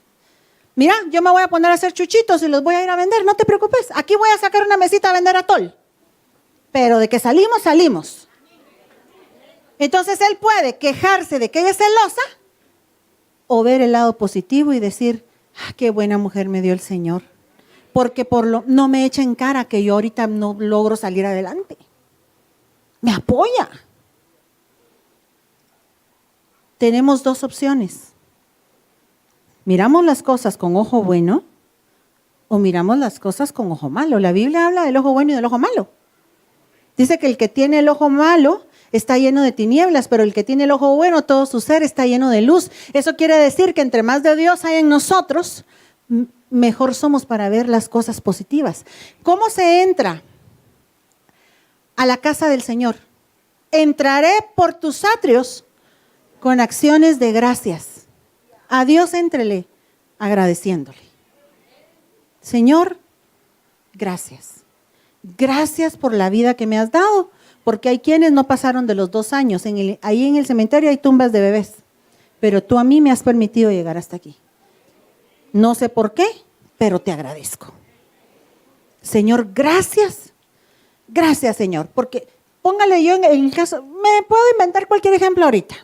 Mira, yo me voy a poner a hacer chuchitos y los voy a ir a vender, no te preocupes. Aquí voy a sacar una mesita a vender atol. Pero de que salimos, salimos. Entonces él puede quejarse de que ella es celosa o ver el lado positivo y decir, qué buena mujer me dio el Señor. Porque no me echa en cara que yo ahorita no logro salir adelante. Me apoya. Tenemos dos opciones. ¿Miramos las cosas con ojo bueno o miramos las cosas con ojo malo? La Biblia habla del ojo bueno y del ojo malo. Dice que el que tiene el ojo malo está lleno de tinieblas, pero el que tiene el ojo bueno, todo su ser está lleno de luz. Eso quiere decir que entre más de Dios hay en nosotros, mejor somos para ver las cosas positivas. ¿Cómo se entra a la casa del Señor? Entraré por tus atrios con acciones de gracias. A Dios éntrele agradeciéndole. Señor, gracias. Gracias por la vida que me has dado, porque hay quienes no pasaron de los 2 años. Ahí en el cementerio hay tumbas de bebés, pero tú a mí me has permitido llegar hasta aquí. No sé por qué, pero te agradezco. Señor, gracias. Gracias, Señor, porque póngale yo en el caso, me puedo inventar cualquier ejemplo ahorita.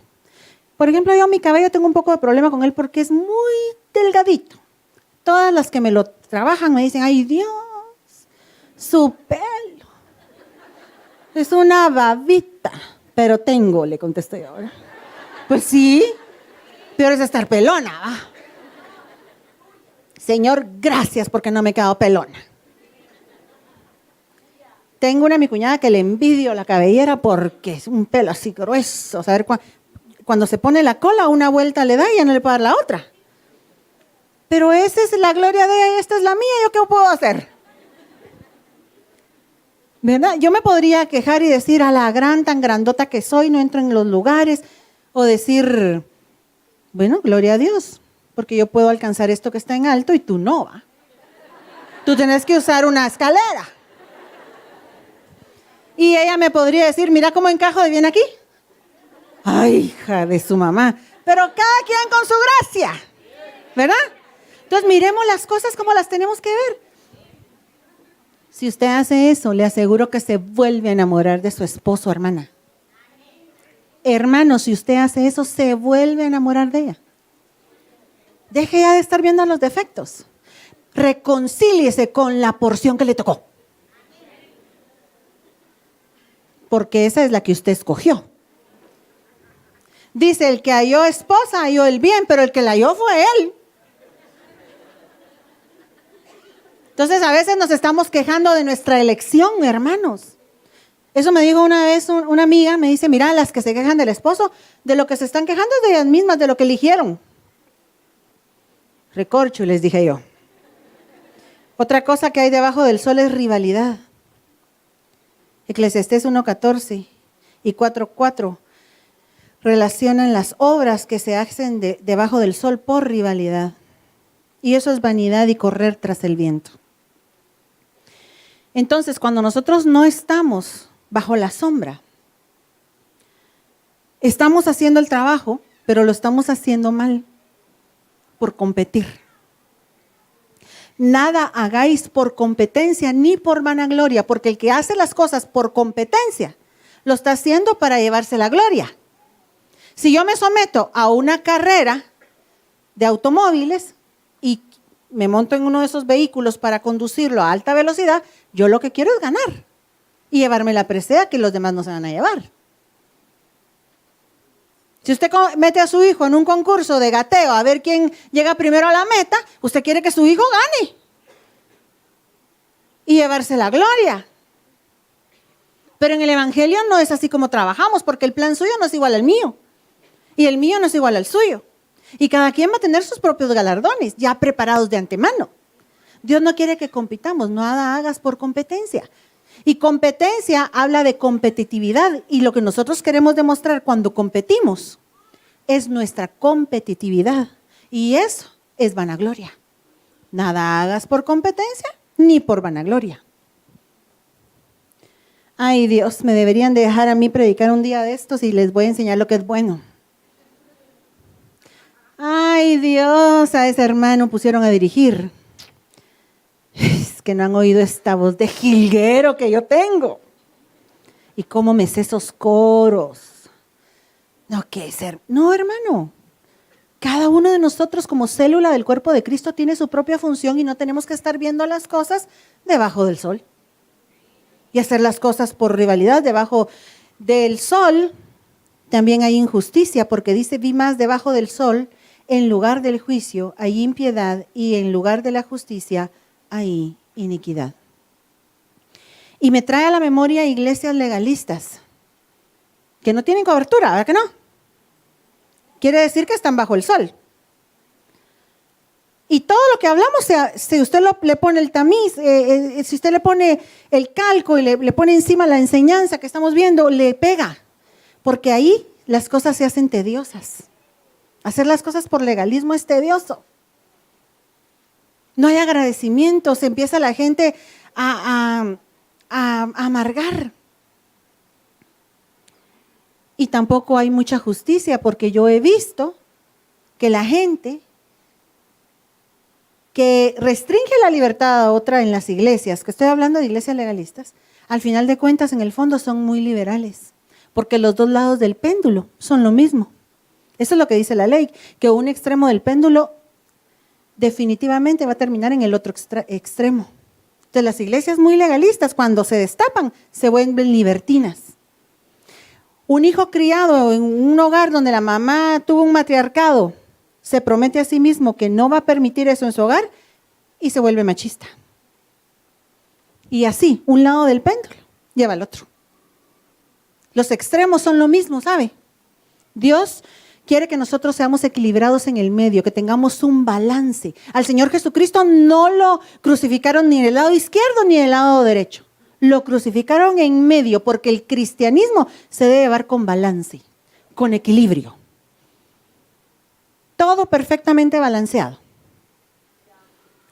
Por ejemplo, yo mi cabello tengo un poco de problema con él porque es muy delgadito. Todas las que me lo trabajan me dicen, ay Dios, su pelo es una babita. Pero tengo, le contesté yo ahora. Pues sí, peor es estar pelona, ¿va? Señor, gracias porque no me he quedado pelona. Tengo mi cuñada que le envidio la cabellera porque es un pelo así grueso. O sea, cuando se pone la cola, una vuelta le da y ya no le puede dar la otra. Pero esa es la gloria de ella y esta es la mía. ¿Yo qué puedo hacer? ¿Verdad? Yo me podría quejar y decir, a la tan grandota que soy, no entro en los lugares. O decir, bueno, gloria a Dios, porque yo puedo alcanzar esto que está en alto y tú no, ¿va? Tú tenés que usar una escalera. Y ella me podría decir, mira cómo encajo de bien aquí. Ay, hija de su mamá. Pero cada quien con su gracia, ¿verdad? Entonces miremos las cosas como las tenemos que ver. Si usted hace eso, le aseguro que se vuelve a enamorar de su esposo, hermana. Hermano, si usted hace eso, se vuelve a enamorar de ella. Deje ya de estar viendo los defectos. Reconcíliese con la porción que le tocó. Porque esa es la que usted escogió. Dice, el que halló esposa halló el bien, pero el que la halló fue él. Entonces a veces nos estamos quejando de nuestra elección, hermanos. Eso me dijo una vez una amiga, me dice, mira, las que se quejan del esposo, de lo que se están quejando es de ellas mismas, de lo que eligieron. Recorcho, les dije yo. Otra cosa que hay debajo del sol es rivalidad. Eclesiastés 1:14 y 4:4 relacionan las obras que se hacen debajo del sol por rivalidad. Y eso es vanidad y correr tras el viento. Entonces, cuando nosotros no estamos bajo la sombra, estamos haciendo el trabajo, pero lo estamos haciendo mal por competir. Nada hagáis por competencia ni por vanagloria, porque el que hace las cosas por competencia, lo está haciendo para llevarse la gloria. Si yo me someto a una carrera de automóviles y me monto en uno de esos vehículos para conducirlo a alta velocidad, yo lo que quiero es ganar y llevarme la presea que los demás no se van a llevar. Si usted mete a su hijo en un concurso de gateo a ver quién llega primero a la meta, usted quiere que su hijo gane y llevarse la gloria. Pero en el Evangelio no es así como trabajamos, porque el plan suyo no es igual al mío y el mío no es igual al suyo. Y cada quien va a tener sus propios galardones ya preparados de antemano. Dios no quiere que compitamos, nada hagas por competencia. Y competencia habla de competitividad, y lo que nosotros queremos demostrar cuando competimos es nuestra competitividad, y eso es vanagloria. Nada hagas por competencia ni por vanagloria. Ay, Dios, me deberían de dejar a mí predicar un día de estos y les voy a enseñar lo que es bueno. Ay, Dios, a ese hermano pusieron a dirigir. Es que no han oído esta voz de jilguero que yo tengo. Y cómo me sé esos coros. No, ¿qué ser? No, hermano. Cada uno de nosotros como célula del cuerpo de Cristo tiene su propia función y no tenemos que estar viendo las cosas debajo del sol. Y hacer las cosas por rivalidad. Debajo del sol también hay injusticia, porque dice, vi más debajo del sol, en lugar del juicio hay impiedad y en lugar de la justicia hay iniquidad. Y me trae a la memoria iglesias legalistas que no tienen cobertura, ¿verdad que no? Quiere decir que están bajo el sol. Y todo lo que hablamos, si usted le pone el tamiz, si usted le pone el calco y le pone encima la enseñanza que estamos viendo, le pega. Porque ahí las cosas se hacen tediosas. Hacer las cosas por legalismo es tedioso. No hay agradecimiento, se empieza la gente a amargar. Y tampoco hay mucha justicia, porque yo he visto que la gente que restringe la libertad a otra en las iglesias, que estoy hablando de iglesias legalistas, al final de cuentas en el fondo son muy liberales, porque los dos lados del péndulo son lo mismo. Eso es lo que dice la ley, que un extremo del péndulo definitivamente va a terminar en el otro extremo. Entonces las iglesias muy legalistas, cuando se destapan, se vuelven libertinas. Un hijo criado en un hogar donde la mamá tuvo un matriarcado, se promete a sí mismo que no va a permitir eso en su hogar y se vuelve machista. Y así, un lado del péndulo lleva al otro. Los extremos son lo mismo, ¿sabe? Dios quiere que nosotros seamos equilibrados en el medio, que tengamos un balance. Al Señor Jesucristo no lo crucificaron ni en el lado izquierdo ni en el lado derecho. Lo crucificaron en medio, porque el cristianismo se debe llevar con balance, con equilibrio. Todo perfectamente balanceado.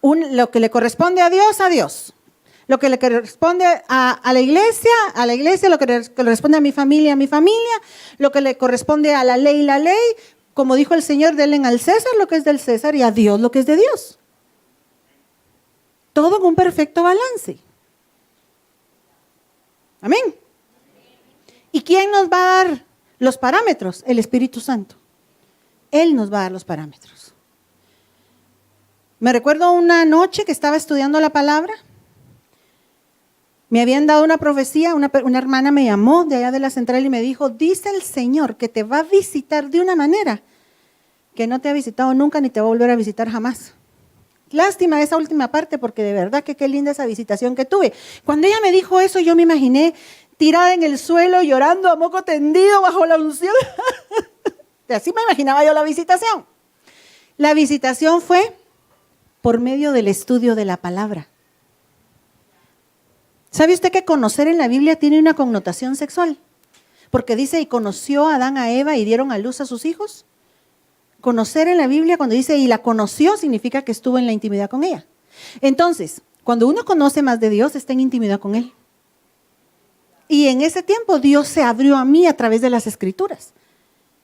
Lo que le corresponde a Dios. Lo que le corresponde a la iglesia, lo que le corresponde a mi familia, lo que le corresponde a la ley, como dijo el Señor, denle al César lo que es del César y a Dios lo que es de Dios. Todo en un perfecto balance. Amén. ¿Y quién nos va a dar los parámetros? El Espíritu Santo. Él nos va a dar los parámetros. Me recuerdo una noche que estaba estudiando la palabra. Me habían dado una profecía, una hermana me llamó de allá de la central y me dijo, dice el Señor que te va a visitar de una manera que no te ha visitado nunca ni te va a volver a visitar jamás. Lástima esa última parte porque de verdad que qué linda esa visitación que tuve. Cuando ella me dijo eso, yo me imaginé tirada en el suelo, llorando a moco tendido bajo la unción. Así me imaginaba yo la visitación. La visitación fue por medio del estudio de la palabra. ¿Sabe usted que conocer en la Biblia tiene una connotación sexual? Porque dice, y conoció Adán a Eva y dieron a luz a sus hijos. Conocer en la Biblia, cuando dice, y la conoció, significa que estuvo en la intimidad con ella. Entonces, cuando uno conoce más de Dios, está en intimidad con Él. Y en ese tiempo Dios se abrió a mí a través de las Escrituras.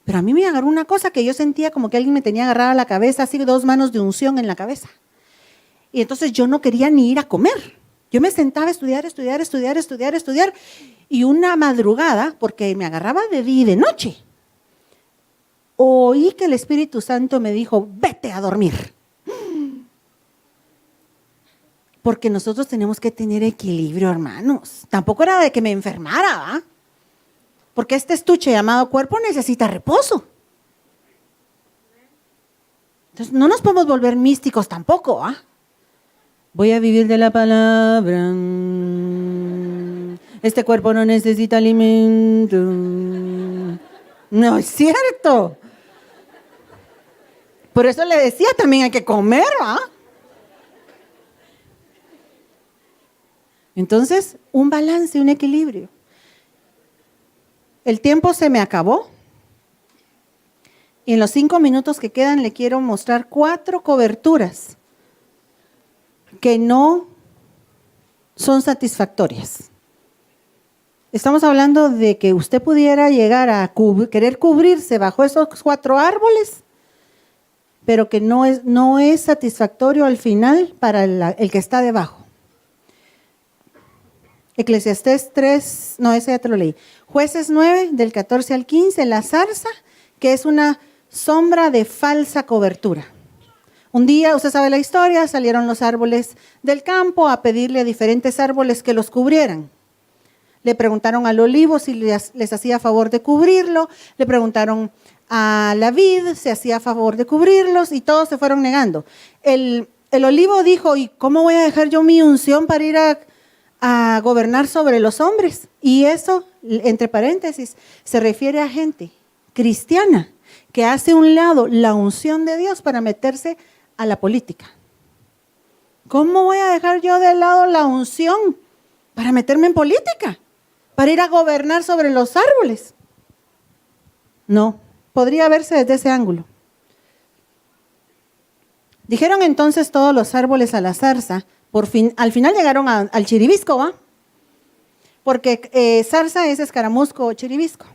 Pero a mí me agarró una cosa que yo sentía como que alguien me tenía agarrada la cabeza, así 2 manos de unción en la cabeza. Y entonces yo no quería ni ir a comer. Yo me sentaba a estudiar. Y una madrugada, porque me agarraba de día y de noche, oí que el Espíritu Santo me dijo, vete a dormir. Porque nosotros tenemos que tener equilibrio, hermanos. Tampoco era de que me enfermara, ¿va? Porque este estuche llamado cuerpo necesita reposo. Entonces no nos podemos volver místicos tampoco, ¿ah? Voy a vivir de la palabra. Este cuerpo no necesita alimento. No es cierto. Por eso le decía, también hay que comer, ¿va? Entonces, un balance, un equilibrio. El tiempo se me acabó. Y en los 5 minutos que quedan le quiero mostrar 4 coberturas que no son satisfactorias. Estamos hablando de que usted pudiera llegar a querer cubrirse bajo esos 4 árboles, pero que no es satisfactorio al final para el que está debajo. Eclesiastés 3, no, ese ya te lo leí. Jueces 9, del 14 al 15, la zarza, que es una sombra de falsa cobertura. Un día, usted sabe la historia, salieron los árboles del campo a pedirle a diferentes árboles que los cubrieran. Le preguntaron al olivo si les hacía favor de cubrirlo, le preguntaron a la vid si hacía favor de cubrirlos y todos se fueron negando. El olivo dijo, ¿y cómo voy a dejar yo mi unción para ir a gobernar sobre los hombres? Y eso, entre paréntesis, se refiere a gente cristiana que hace a un lado la unción de Dios para meterse a la política. ¿Cómo voy a dejar yo de lado la unción para meterme en política? Para ir a gobernar sobre los árboles. No, podría verse desde ese ángulo. Dijeron entonces todos los árboles a la zarza, al final llegaron al chiribisco, ¿va? Porque zarza es escaramusco o chiribisco.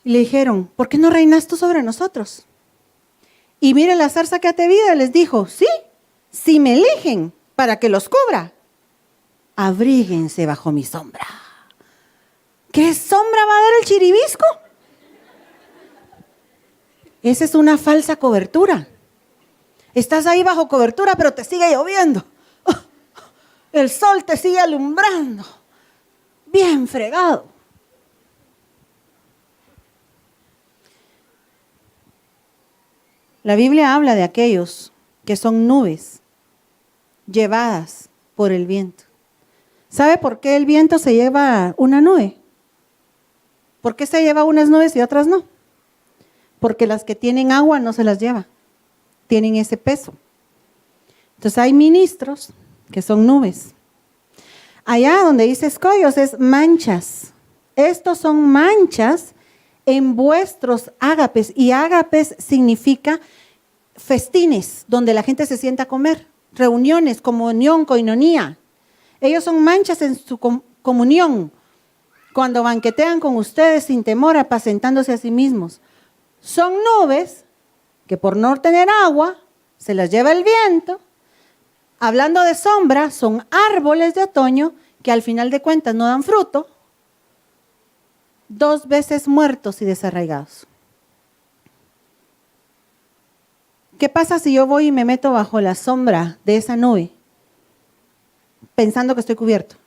Y le dijeron, ¿por qué no reinas tú sobre nosotros? Y miren la zarza que atrevida, les dijo, sí, si me eligen para que los cubra, abríguense bajo mi sombra. ¿Qué sombra va a dar el chiribisco? Esa es una falsa cobertura. Estás ahí bajo cobertura, pero te sigue lloviendo. El sol te sigue alumbrando. Bien fregado. La Biblia habla de aquellos que son nubes llevadas por el viento. ¿Sabe por qué el viento se lleva una nube? ¿Por qué se lleva unas nubes y otras no? Porque las que tienen agua no se las lleva, tienen ese peso. Entonces hay ministros que son nubes. Allá donde dice escollos es manchas. Estos son manchas en vuestros ágapes, y ágapes significa festines, donde la gente se sienta a comer, reuniones, comunión, coinonía. Ellos son manchas en su comunión, cuando banquetean con ustedes sin temor, apacentándose a sí mismos. Son nubes que por no tener agua, se las lleva el viento. Hablando de sombra, son árboles de otoño que al final de cuentas no dan fruto, 2 veces muertos y desarraigados. ¿Qué pasa si yo voy y me meto bajo la sombra de esa nube, pensando que estoy cubierto?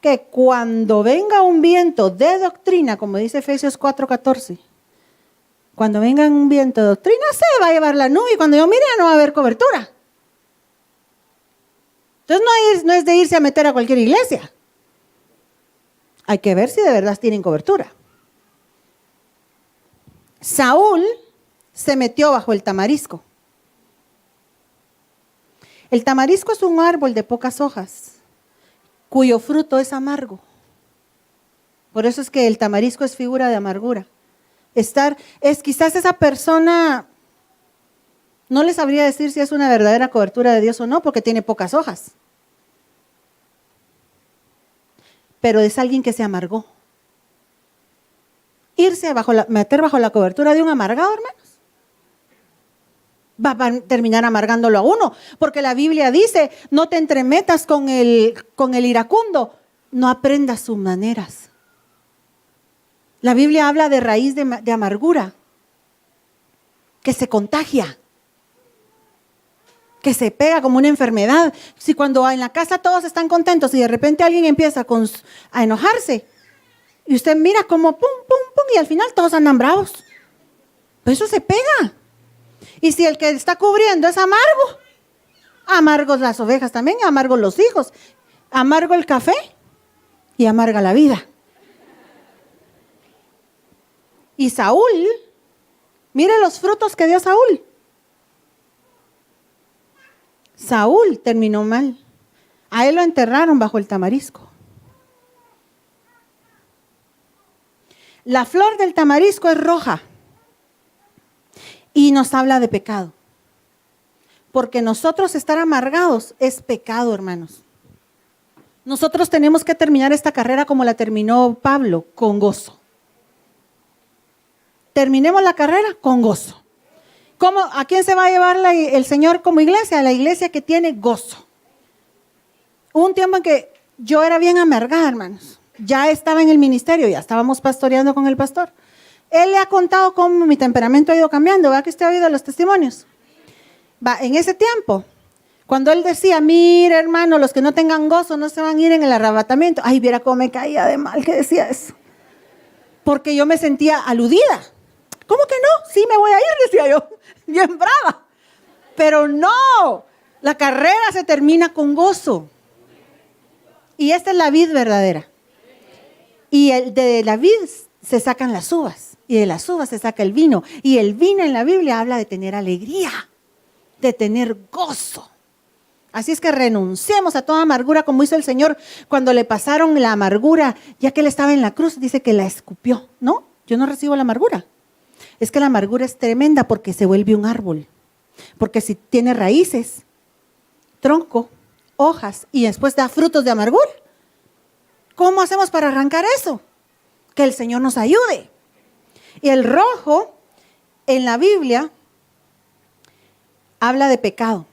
Que cuando venga un viento de doctrina, como dice Efesios 4:14, cuando venga un viento de doctrina, se va a llevar la nube y cuando yo mire no va a haber cobertura. Entonces no es de irse a meter a cualquier iglesia. Hay que ver si de verdad tienen cobertura. Saúl se metió bajo el tamarisco. El tamarisco es un árbol de pocas hojas, cuyo fruto es amargo. Por eso es que el tamarisco es figura de amargura. Quizás esa persona, no le sabría decir si es una verdadera cobertura de Dios o no, porque tiene pocas hojas. Pero es alguien que se amargó. Meter bajo la cobertura de un amargado, hermanos, va a terminar amargándolo a uno, porque la Biblia dice, no te entremetas con el iracundo, no aprendas sus maneras. La Biblia habla de raíz de amargura, que se contagia, que se pega como una enfermedad. Si cuando en la casa todos están contentos y de repente alguien empieza a enojarse, y usted mira como pum, pum, pum, y al final todos andan bravos. Pues eso se pega. Y si el que está cubriendo es amargo, amargos las ovejas también, amargos los hijos, amargo el café y amarga la vida. Y Saúl, mire los frutos que dio Saúl. Saúl terminó mal. A él lo enterraron bajo el tamarisco. La flor del tamarisco es roja y nos habla de pecado. Porque nosotros estar amargados es pecado, hermanos. Nosotros tenemos que terminar esta carrera como la terminó Pablo, con gozo. Terminemos la carrera con gozo. ¿A quién se va a llevar el Señor como iglesia? A la iglesia que tiene gozo. Hubo un tiempo en que yo era bien amargada, hermanos. Ya estaba en el ministerio, ya estábamos pastoreando con el pastor. Él le ha contado cómo mi temperamento ha ido cambiando. ¿Verdad que usted ha oído los testimonios? En ese tiempo, cuando él decía, mire hermano, los que no tengan gozo no se van a ir en el arrebatamiento. Ay, viera cómo me caía de mal que decía eso. Porque yo me sentía aludida. ¿Cómo que no? Sí, me voy a ir, decía yo, bien brava. Pero no, la carrera se termina con gozo. Y esta es la vid verdadera. Y de la vid se sacan las uvas. Y de las uvas se saca el vino. Y el vino en la Biblia habla de tener alegría, de tener gozo. Así es que renunciemos a toda amargura como hizo el Señor cuando le pasaron la amargura, ya que Él estaba en la cruz, dice que la escupió. No, yo no recibo la amargura. Es que la amargura es tremenda porque se vuelve un árbol. Porque si tiene raíces, tronco, hojas y después da frutos de amargura, ¿cómo hacemos para arrancar eso? Que el Señor nos ayude. Y el rojo en la Biblia habla de pecado.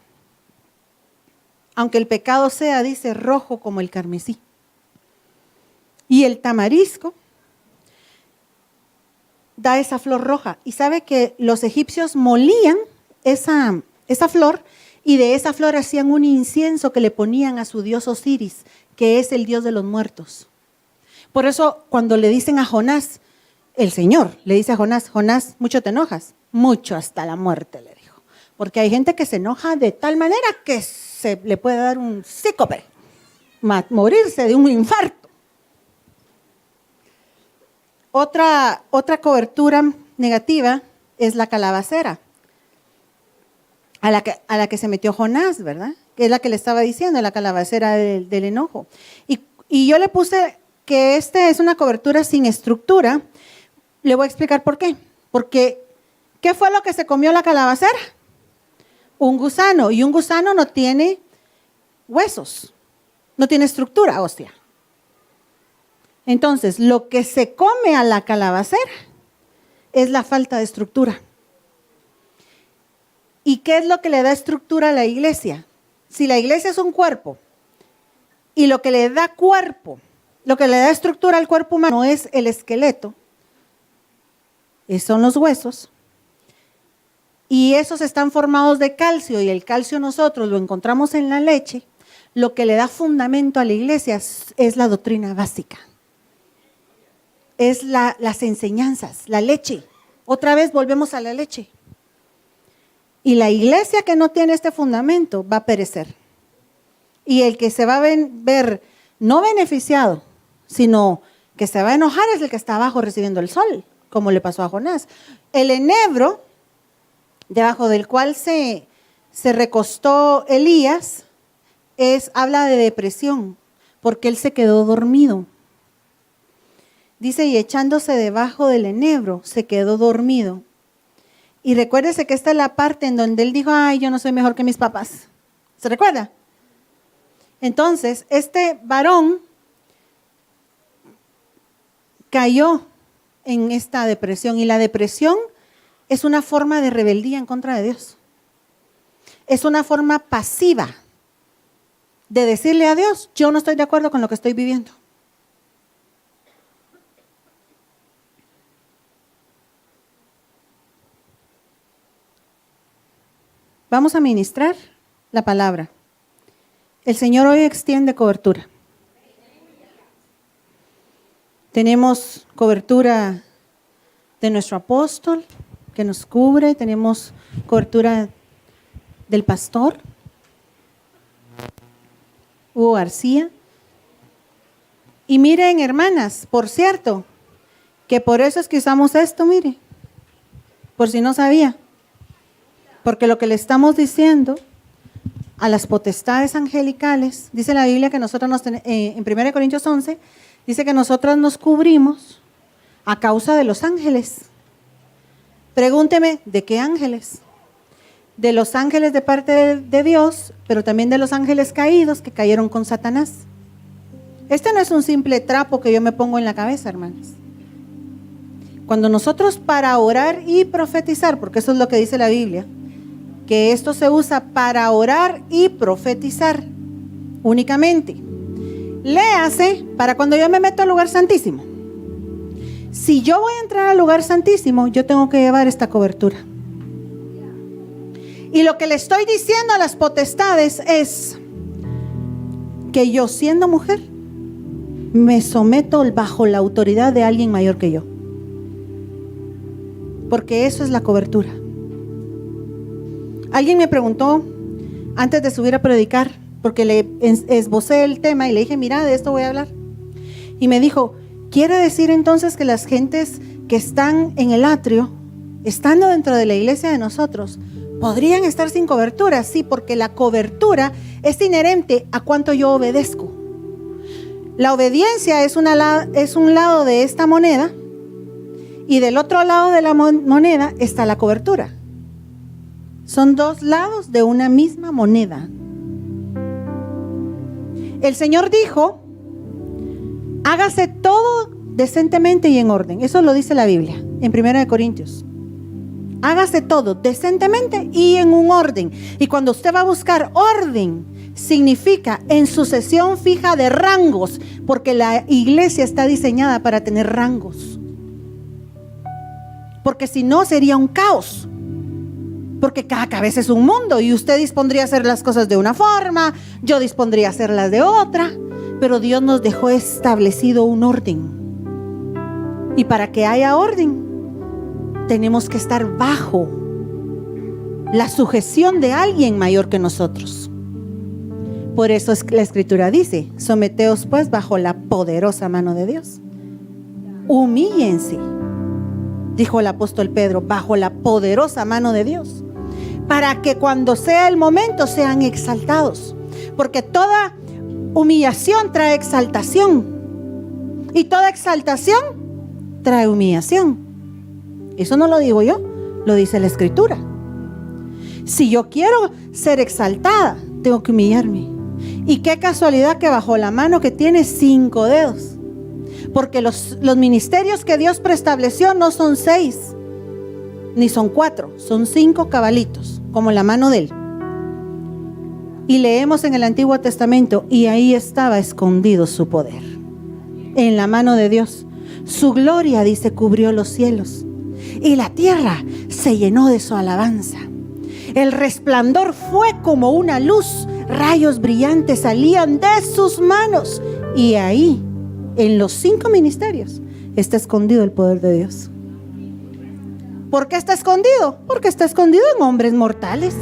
Aunque el pecado sea, dice, rojo como el carmesí. Y el tamarisco da esa flor roja. Y sabe que los egipcios molían esa flor y de esa flor hacían un incienso que le ponían a su dios Osiris, que es el dios de los muertos. Por eso cuando le dicen a Jonás, el Señor le dice a Jonás, Jonás, ¿mucho te enojas? Mucho hasta la muerte, le dijo. Porque hay gente que se enoja de tal manera que se le puede dar un síncope, morirse de un infarto. Otra cobertura negativa es la calabacera, a la que se metió Jonás, ¿verdad? Que es la que le estaba diciendo, la calabacera del enojo. Y yo le puse que esta es una cobertura sin estructura. Le voy a explicar por qué. Porque, ¿qué fue lo que se comió la calabacera? Un gusano. Y un gusano no tiene huesos, no tiene estructura ósea. Entonces, lo que se come a la calabacera es la falta de estructura. ¿Y qué es lo que le da estructura a la iglesia? Si la iglesia es un cuerpo y lo que le da cuerpo, lo que le da estructura al cuerpo humano es el esqueleto, son los huesos, y esos están formados de calcio, y el calcio nosotros lo encontramos en la leche, lo que le da fundamento a la iglesia es la doctrina básica. Es las enseñanzas, la leche. Otra vez volvemos a la leche. Y la iglesia que no tiene este fundamento va a perecer. Y el que se va a ver no beneficiado, sino que se va a enojar es el que está abajo recibiendo el sol, como le pasó a Jonás. El enebro, debajo del cual se recostó Elías, habla de depresión, porque él se quedó dormido. Dice, y echándose debajo del enebro, se quedó dormido. Y recuérdese que esta es la parte en donde él dijo, ay, yo no soy mejor que mis papás. ¿Se recuerda? Entonces, este varón cayó en esta depresión, y la depresión es una forma de rebeldía en contra de Dios. Es una forma pasiva de decirle a Dios, yo no estoy de acuerdo con lo que estoy viviendo. Vamos a ministrar la palabra. El Señor hoy extiende cobertura. Tenemos cobertura de nuestro apóstol que nos cubre, tenemos cobertura del pastor Hugo García. Y miren, hermanas, por cierto, que por eso es que usamos esto, mire, por si no sabía. Porque lo que le estamos diciendo a las potestades angelicales, dice la Biblia que nosotros en 1 Corintios 11, dice que nosotras nos cubrimos a causa de los ángeles. Pregúnteme, ¿de qué ángeles? De los ángeles de parte de Dios, pero también de los ángeles caídos que cayeron con Satanás. Este no es un simple trapo que yo me pongo en la cabeza, hermanos. Cuando nosotros para orar y profetizar, porque eso es lo que dice la Biblia, que esto se usa para orar y profetizar únicamente. Léase para cuando yo me meto al lugar santísimo. Si yo voy a entrar al lugar santísimo, yo tengo que llevar esta cobertura. Y lo que le estoy diciendo a las potestades es que yo, siendo mujer, me someto bajo la autoridad de alguien mayor que yo. Porque eso es la cobertura. Alguien me preguntó antes de subir a predicar, porque le esbocé el tema y le dije, mira, de esto voy a hablar. Y me dijo, ¿quiere decir entonces que las gentes que están en el atrio, estando dentro de la iglesia de nosotros, podrían estar sin cobertura? Sí, porque la cobertura es inherente a cuánto yo obedezco. La obediencia es un lado de esta moneda, y del otro lado de la moneda está la cobertura. Son dos lados de una misma moneda. El Señor dijo, hágase todo decentemente y en orden. Eso lo dice la Biblia en 1 Corintios. Hágase todo decentemente y en un orden. Y cuando usted va a buscar orden, significa en sucesión fija de rangos, porque la iglesia está diseñada para tener rangos. Porque si no sería un caos. Porque cada cabeza es un mundo y usted dispondría a hacer las cosas de una forma, yo dispondría a hacerlas de otra, pero Dios nos dejó establecido un orden. Y para que haya orden, tenemos que estar bajo la sujeción de alguien mayor que nosotros. Por eso es que la Escritura dice, someteos pues bajo la poderosa mano de Dios. Humíllense, dijo el apóstol Pedro, bajo la poderosa mano de Dios, para que cuando sea el momento sean exaltados. Porque toda humillación trae exaltación, y toda exaltación trae humillación. Eso no lo digo yo, lo dice la Escritura. Si yo quiero ser exaltada, tengo que humillarme. Y qué casualidad que bajo la mano que tiene 5 dedos. Porque los ministerios que Dios preestableció no son 6, ni son 4, son 5 cabalitos, como la mano de Él. Y leemos en el Antiguo Testamento, y ahí estaba escondido su poder, en la mano de Dios. Su gloria, dice, cubrió los cielos. y la tierra se llenó de su alabanza. El resplandor fue como una luz, rayos brillantes salían de sus manos. Y ahí, en los 5 ministerios, está escondido el poder de Dios. ¿Por qué está escondido? Porque está escondido en hombres mortales,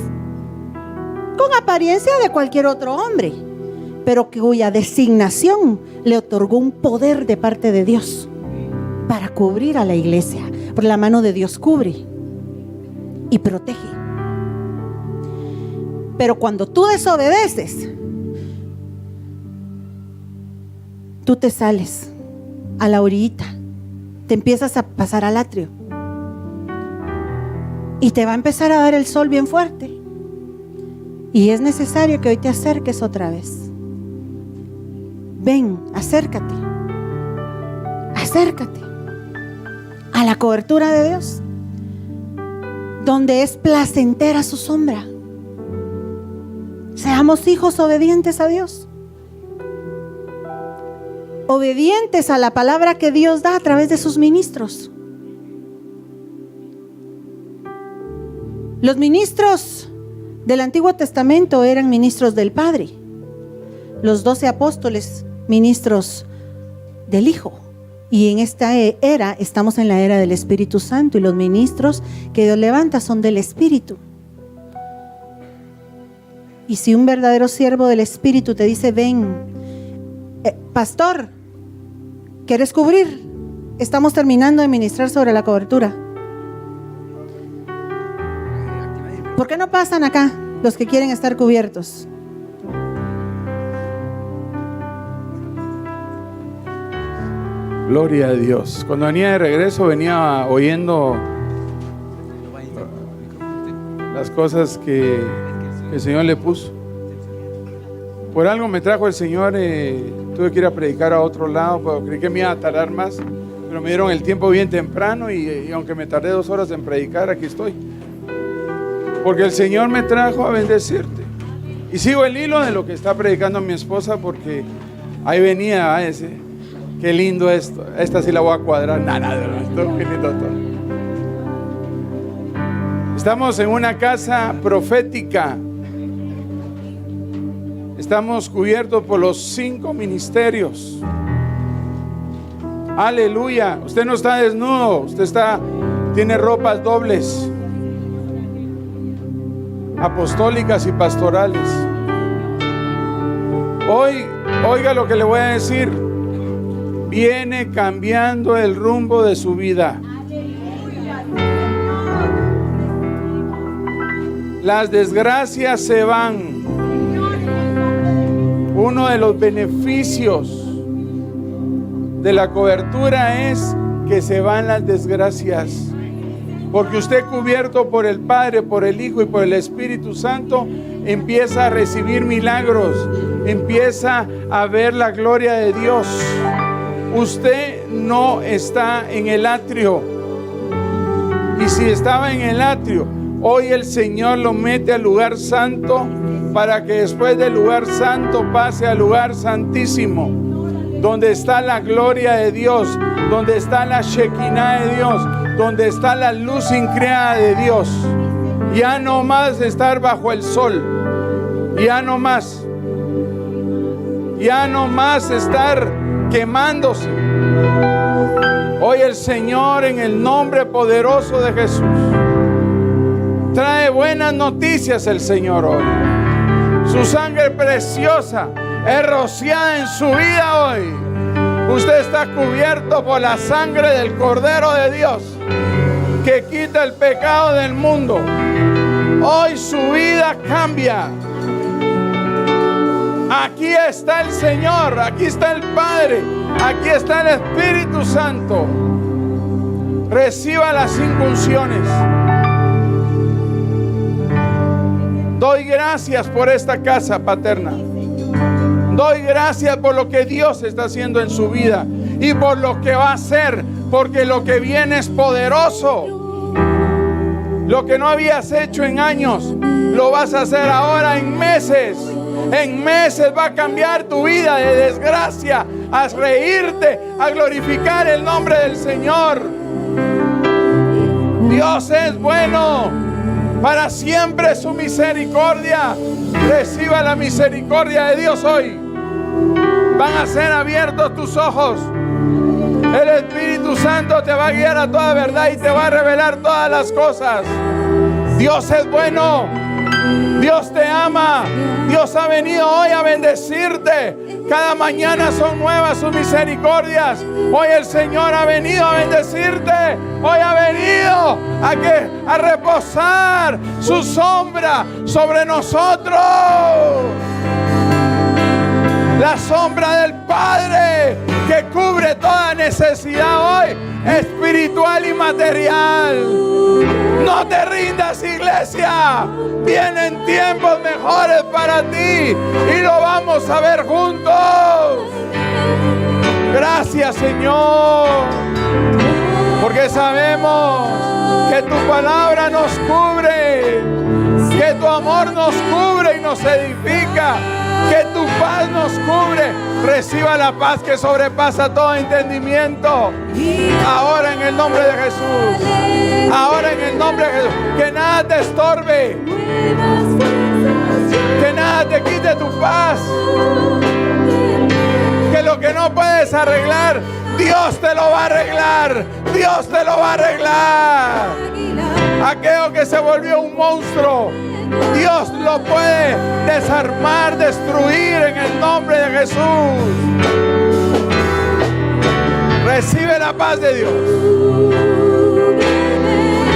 con apariencia de cualquier otro hombre, pero cuya designación le otorgó un poder de parte de Dios para cubrir a la iglesia. Por la mano de Dios cubre y protege. Pero cuando tú desobedeces, tú te sales a la orillita, te empiezas a pasar al atrio y te va a empezar a dar el sol bien fuerte. Y es necesario que hoy te acerques otra vez. Ven, acércate a la cobertura de Dios, donde es placentera su sombra. Seamos hijos obedientes a Dios, obedientes a la palabra que Dios da a través de sus ministros. Los ministros del Antiguo Testamento eran ministros del Padre, los 12 apóstoles ministros del Hijo, y en esta era estamos en la era del Espíritu Santo, y los ministros que Dios levanta son del Espíritu. Y si un verdadero siervo del Espíritu te dice: ven, pastor, ¿quieres cubrir? Estamos terminando de ministrar sobre la cobertura. ¿Por qué no pasan acá los que quieren estar cubiertos? Gloria a Dios. Cuando venía de regreso venía oyendo las cosas que el Señor le puso. Por algo me trajo el Señor. Tuve que ir a predicar a otro lado, pero creí que me iba a tardar más, pero me dieron el tiempo bien temprano y aunque me tardé 2 horas en predicar, aquí estoy, porque el Señor me trajo a bendecirte. Y sigo el hilo de lo que está predicando mi esposa, porque ahí venía ese: qué lindo esto, esta sí la voy a cuadrar. Nada, esto es muy lindo todo. Estamos en una casa profética. Estamos cubiertos por los 5 ministerios. Aleluya. Usted no está desnudo, usted tiene ropas dobles, apostólicas y pastorales. Hoy, oiga lo que le voy a decir. Viene cambiando el rumbo de su vida. Las desgracias se van. Uno de los beneficios de la cobertura es que se van las desgracias, porque usted, cubierto por el Padre, por el Hijo y por el Espíritu Santo, empieza a recibir milagros, empieza a ver la gloria de Dios. Usted no está en el atrio, y si estaba en el atrio, hoy el Señor lo mete al lugar santo, para que después del lugar santo pase al lugar santísimo, donde está la gloria de Dios, donde está la Shekinah de Dios, donde está la luz increada de Dios. Ya no más estar bajo el sol, ya no más estar quemándose. Hoy el Señor, en el nombre poderoso de Jesús, trae buenas noticias. El Señor hoy, su sangre preciosa es rociada en su vida hoy. Usted está cubierto por la sangre del Cordero de Dios, que quita el pecado del mundo. Hoy su vida cambia. Aquí está el Señor, aquí está el Padre, aquí está el Espíritu Santo. Reciba las 5 unciones. Doy gracias por esta casa paterna. Doy gracias por lo que Dios está haciendo en su vida y por lo que va a hacer, porque lo que viene es poderoso. Lo que no habías hecho en años, lo vas a hacer ahora en meses. En meses va a cambiar tu vida de desgracia a reírte, a glorificar el nombre del Señor. Dios es bueno. Para siempre su misericordia. Reciba la misericordia de Dios hoy. Van a ser abiertos tus ojos. El Espíritu Santo te va a guiar a toda verdad y te va a revelar todas las cosas. Dios es bueno. Dios te ama. Dios ha venido hoy a bendecirte. Cada mañana son nuevas sus misericordias. Hoy el Señor ha venido a bendecirte. Hoy ha venido a reposar su sombra sobre nosotros. La sombra del Padre que cubre toda necesidad hoy, espiritual y material. No te rindas, iglesia. Vienen tiempos mejores para ti y lo vamos a ver juntos. Gracias, Señor, porque sabemos que tu palabra nos cubre, que tu amor nos cubre y nos edifica, que tu paz nos cubre. Reciba la paz que sobrepasa todo entendimiento. Ahora en el nombre de Jesús. Ahora en el nombre de Jesús. Que nada te estorbe. Que nada te quite tu paz. Que lo que no puedes arreglar, Dios te lo va a arreglar. Dios te lo va a arreglar. Aquello que se volvió un monstruo, Dios lo puede desarmar, destruir en el nombre de Jesús. Recibe la paz de Dios.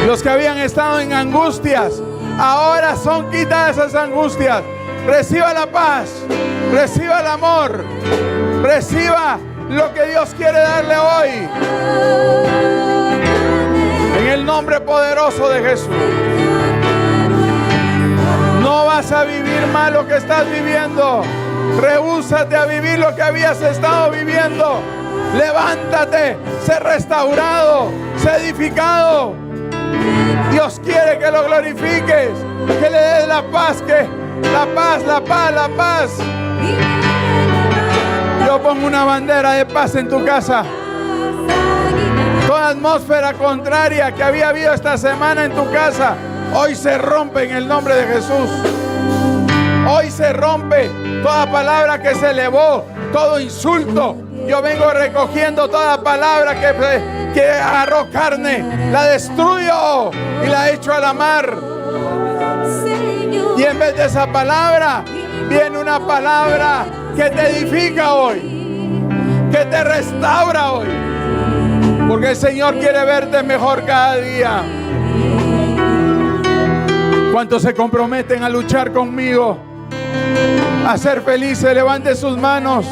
Los que habían estado en angustias, ahora son quitadas esas angustias. Reciba la paz, reciba el amor, reciba lo que Dios quiere darle hoy. En el nombre poderoso de Jesús. No vas a vivir mal lo que estás viviendo. Rehúsate a vivir lo que habías estado viviendo. Levántate, sé restaurado, sé edificado. Dios quiere que lo glorifiques, que le des la paz, la paz. Yo pongo una bandera de paz en tu casa. Toda atmósfera contraria que había habido esta semana en tu casa, hoy se rompe en el nombre de Jesús. Hoy se rompe toda palabra que se elevó, todo insulto. Yo vengo recogiendo toda palabra que agarró carne, la destruyo y la echo a la mar. Y en vez de esa palabra, viene una palabra que te edifica hoy, que te restaura hoy. Porque el Señor quiere verte mejor cada día. ¿Cuántos se comprometen a luchar conmigo? A ser felices, levante sus manos.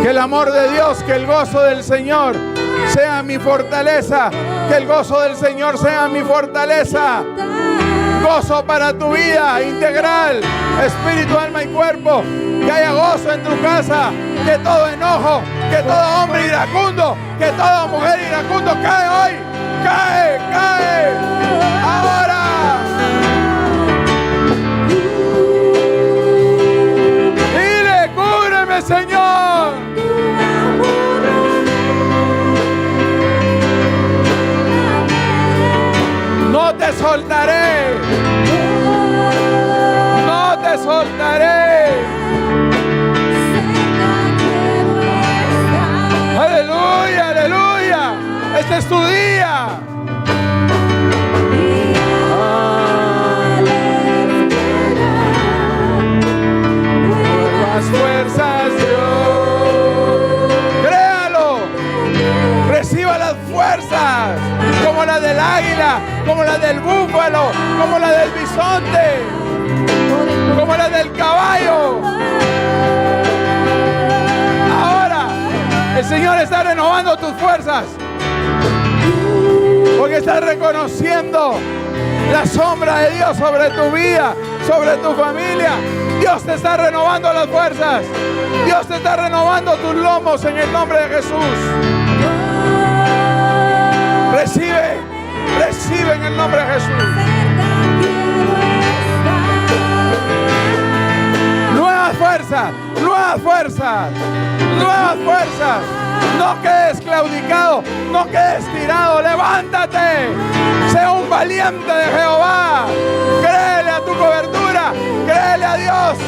Que el amor de Dios, que el gozo del Señor sea mi fortaleza. Que el gozo del Señor sea mi fortaleza. Gozo para tu vida integral, espíritu, alma y cuerpo. Que haya gozo en tu casa. Que todo enojo, que todo hombre iracundo, que toda mujer iracundo cae hoy. Cae. Ahora. Dile, cúbreme, Señor. No te soltaré. No te soltaré. Aleluya, aleluya. Este es tu día. Nuevas fuerzas, Dios. Créalo. Reciba las fuerzas, como la del águila, como la del búfalo, como la del bisonte, como la del caballo. Ahora el Señor está renovando tus fuerzas, porque estás reconociendo la sombra de Dios sobre tu vida, sobre tu familia. Dios te está renovando las fuerzas. Dios te está renovando tus lomos en el nombre de Jesús. Recibe en el nombre de Jesús. Nuevas fuerzas. No quedes claudicado, no quedes tirado, levántate, sea un valiente de Jehová, créele a tu cobertura, créele a Dios.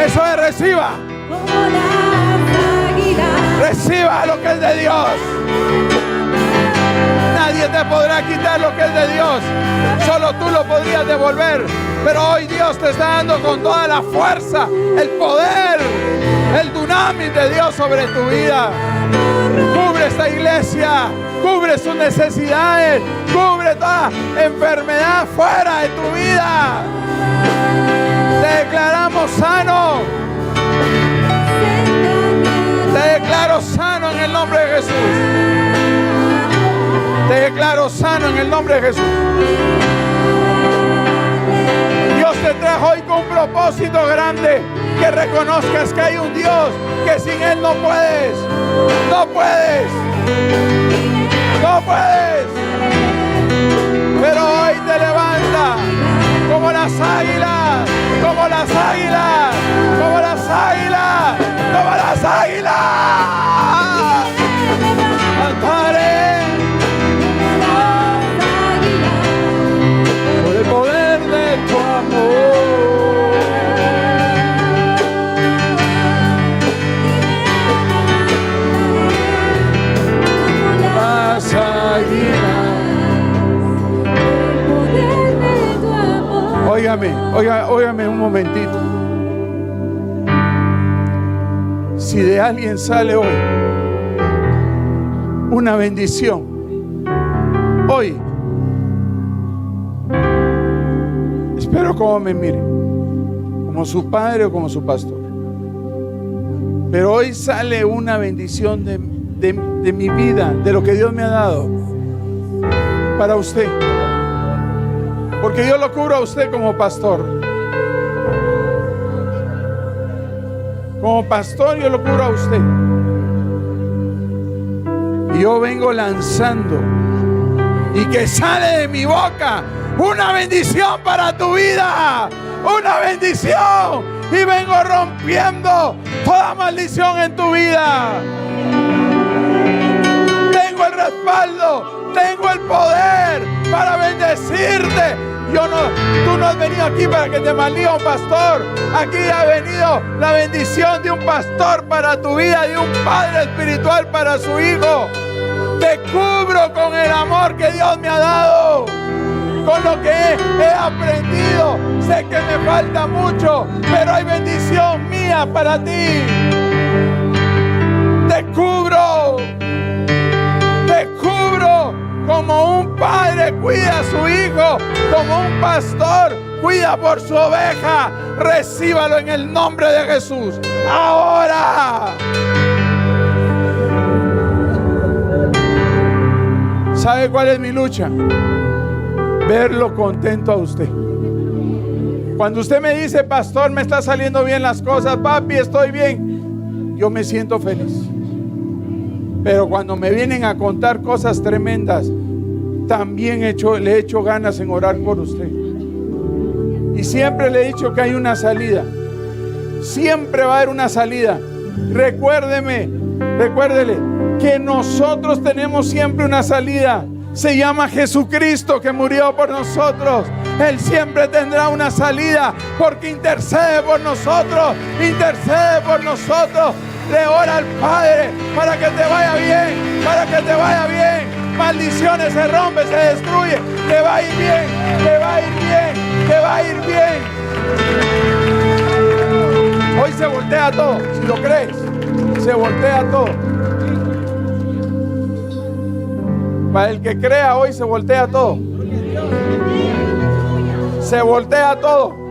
Eso es, reciba. Reciba lo que es de Dios. Nadie te podrá quitar lo que es de Dios. Solo tú lo podrías devolver. Pero hoy Dios te está dando con toda la fuerza, el poder, el dunamis de Dios sobre tu vida. Cubre esta iglesia, cubre sus necesidades, cubre toda enfermedad fuera de tu vida. Te declaramos sano. Te declaro sano en el nombre de Jesús. Te declaro sano en el nombre de Jesús. Dios te trajo hoy con un propósito grande. Que reconozcas que hay un Dios, que sin Él no puedes. No puedes. No puedes. Pero hoy te levanta como las águilas. Como las águilas. Como las águilas. Como las águilas. Cantaré por el poder de tu amor. Las águilas. Óigame un momentito. Si de alguien sale hoy una bendición, hoy, espero como me mire, como su padre o como su pastor, pero hoy sale una bendición de mi vida, de lo que Dios me ha dado para usted, porque yo lo cubro a usted como pastor. Como pastor yo lo cubro a usted. Y yo vengo lanzando, y que sale de mi boca una bendición para tu vida. Una bendición. Y vengo rompiendo toda maldición en tu vida. Tengo el respaldo, tengo el poder para bendecirte. Tú no has venido aquí para que te maldiga un pastor. Aquí ha venido la bendición de un pastor para tu vida, de un padre espiritual para su hijo. Te cubro con el amor que Dios me ha dado, con lo que he aprendido. Sé que me falta mucho, pero hay bendición mía para ti. Te cubro como un padre cuida a su hijo, como un pastor cuida por su oveja. Recíbalo en el nombre de Jesús. Ahora. ¿Sabe cuál es mi lucha? Verlo contento a usted. Cuando usted me dice, pastor, me está saliendo bien las cosas, papi, estoy bien, yo me siento feliz. Pero cuando me vienen a contar cosas tremendas, también le he hecho ganas en orar por usted. Y siempre le he dicho que hay una salida. Siempre va a haber una salida. Recuérdele que nosotros tenemos siempre una salida. Se llama Jesucristo, que murió por nosotros. Él siempre tendrá una salida, porque intercede por nosotros. Intercede por nosotros. Le ora al Padre para que te vaya bien, para que te vaya bien. Maldiciones se rompen, se destruyen. Te va a ir bien, te va a ir bien, te va a ir bien. Hoy se voltea todo, si lo crees, se voltea todo. Para el que crea, hoy se voltea todo. Se voltea todo.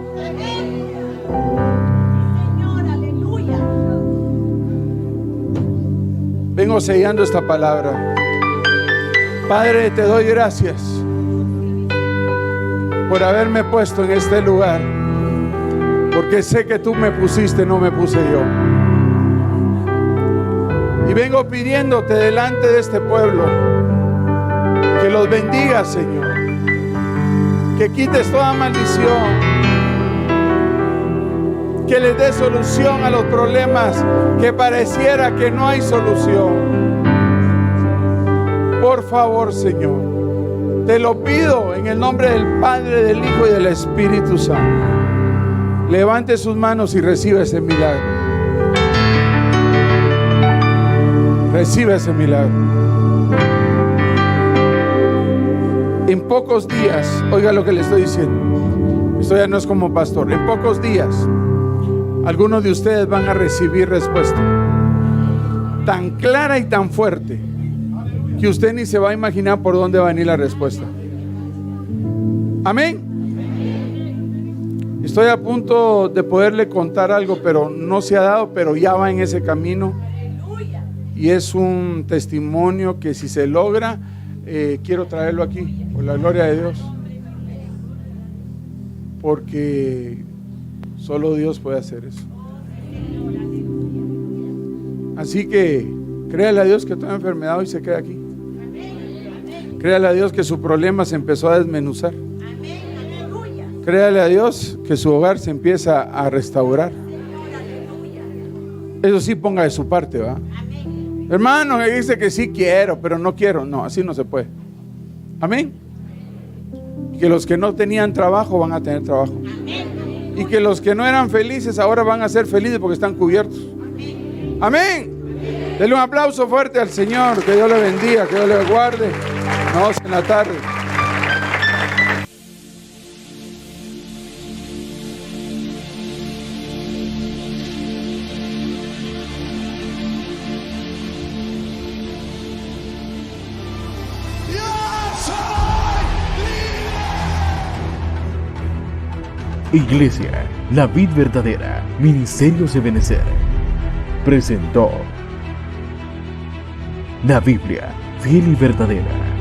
Vengo sellando esta palabra. Padre, te doy gracias por haberme puesto en este lugar, porque sé que tú me pusiste, no me puse yo. Y vengo pidiéndote delante de este pueblo que los bendigas, Señor, que quites toda maldición, que les dé solución a los problemas que pareciera que no hay solución. Por favor, Señor, te lo pido en el nombre del Padre, del Hijo y del Espíritu Santo. Levante sus manos y reciba ese milagro. Reciba ese milagro. En pocos días, oiga lo que le estoy diciendo. Esto ya no es como pastor. En pocos días, algunos de ustedes van a recibir respuesta tan clara y tan fuerte que usted ni se va a imaginar por dónde va a venir la respuesta. Amén. Estoy a punto de poderle contar algo, pero no se ha dado, pero ya va en ese camino. Y es un testimonio que si se logra, quiero traerlo aquí, por la gloria de Dios. Porque solo Dios puede hacer eso. Así que créale a Dios que toda enfermedad hoy se queda aquí. Créale a Dios que su problema se empezó a desmenuzar. Créale a Dios que su hogar se empieza a restaurar. Eso sí, ponga de su parte, ¿va? Hermano, que dice que sí quiero, pero no quiero. No, así no se puede. Amén. Y que los que no tenían trabajo van a tener trabajo. Y que los que no eran felices ahora van a ser felices porque están cubiertos. Amén. Denle un aplauso fuerte al Señor. Que Dios le bendiga, que Dios le guarde. Nos vemos en la tarde. Iglesia, la vid verdadera, Ministerios Ebenecer, presentó la Biblia fiel y verdadera.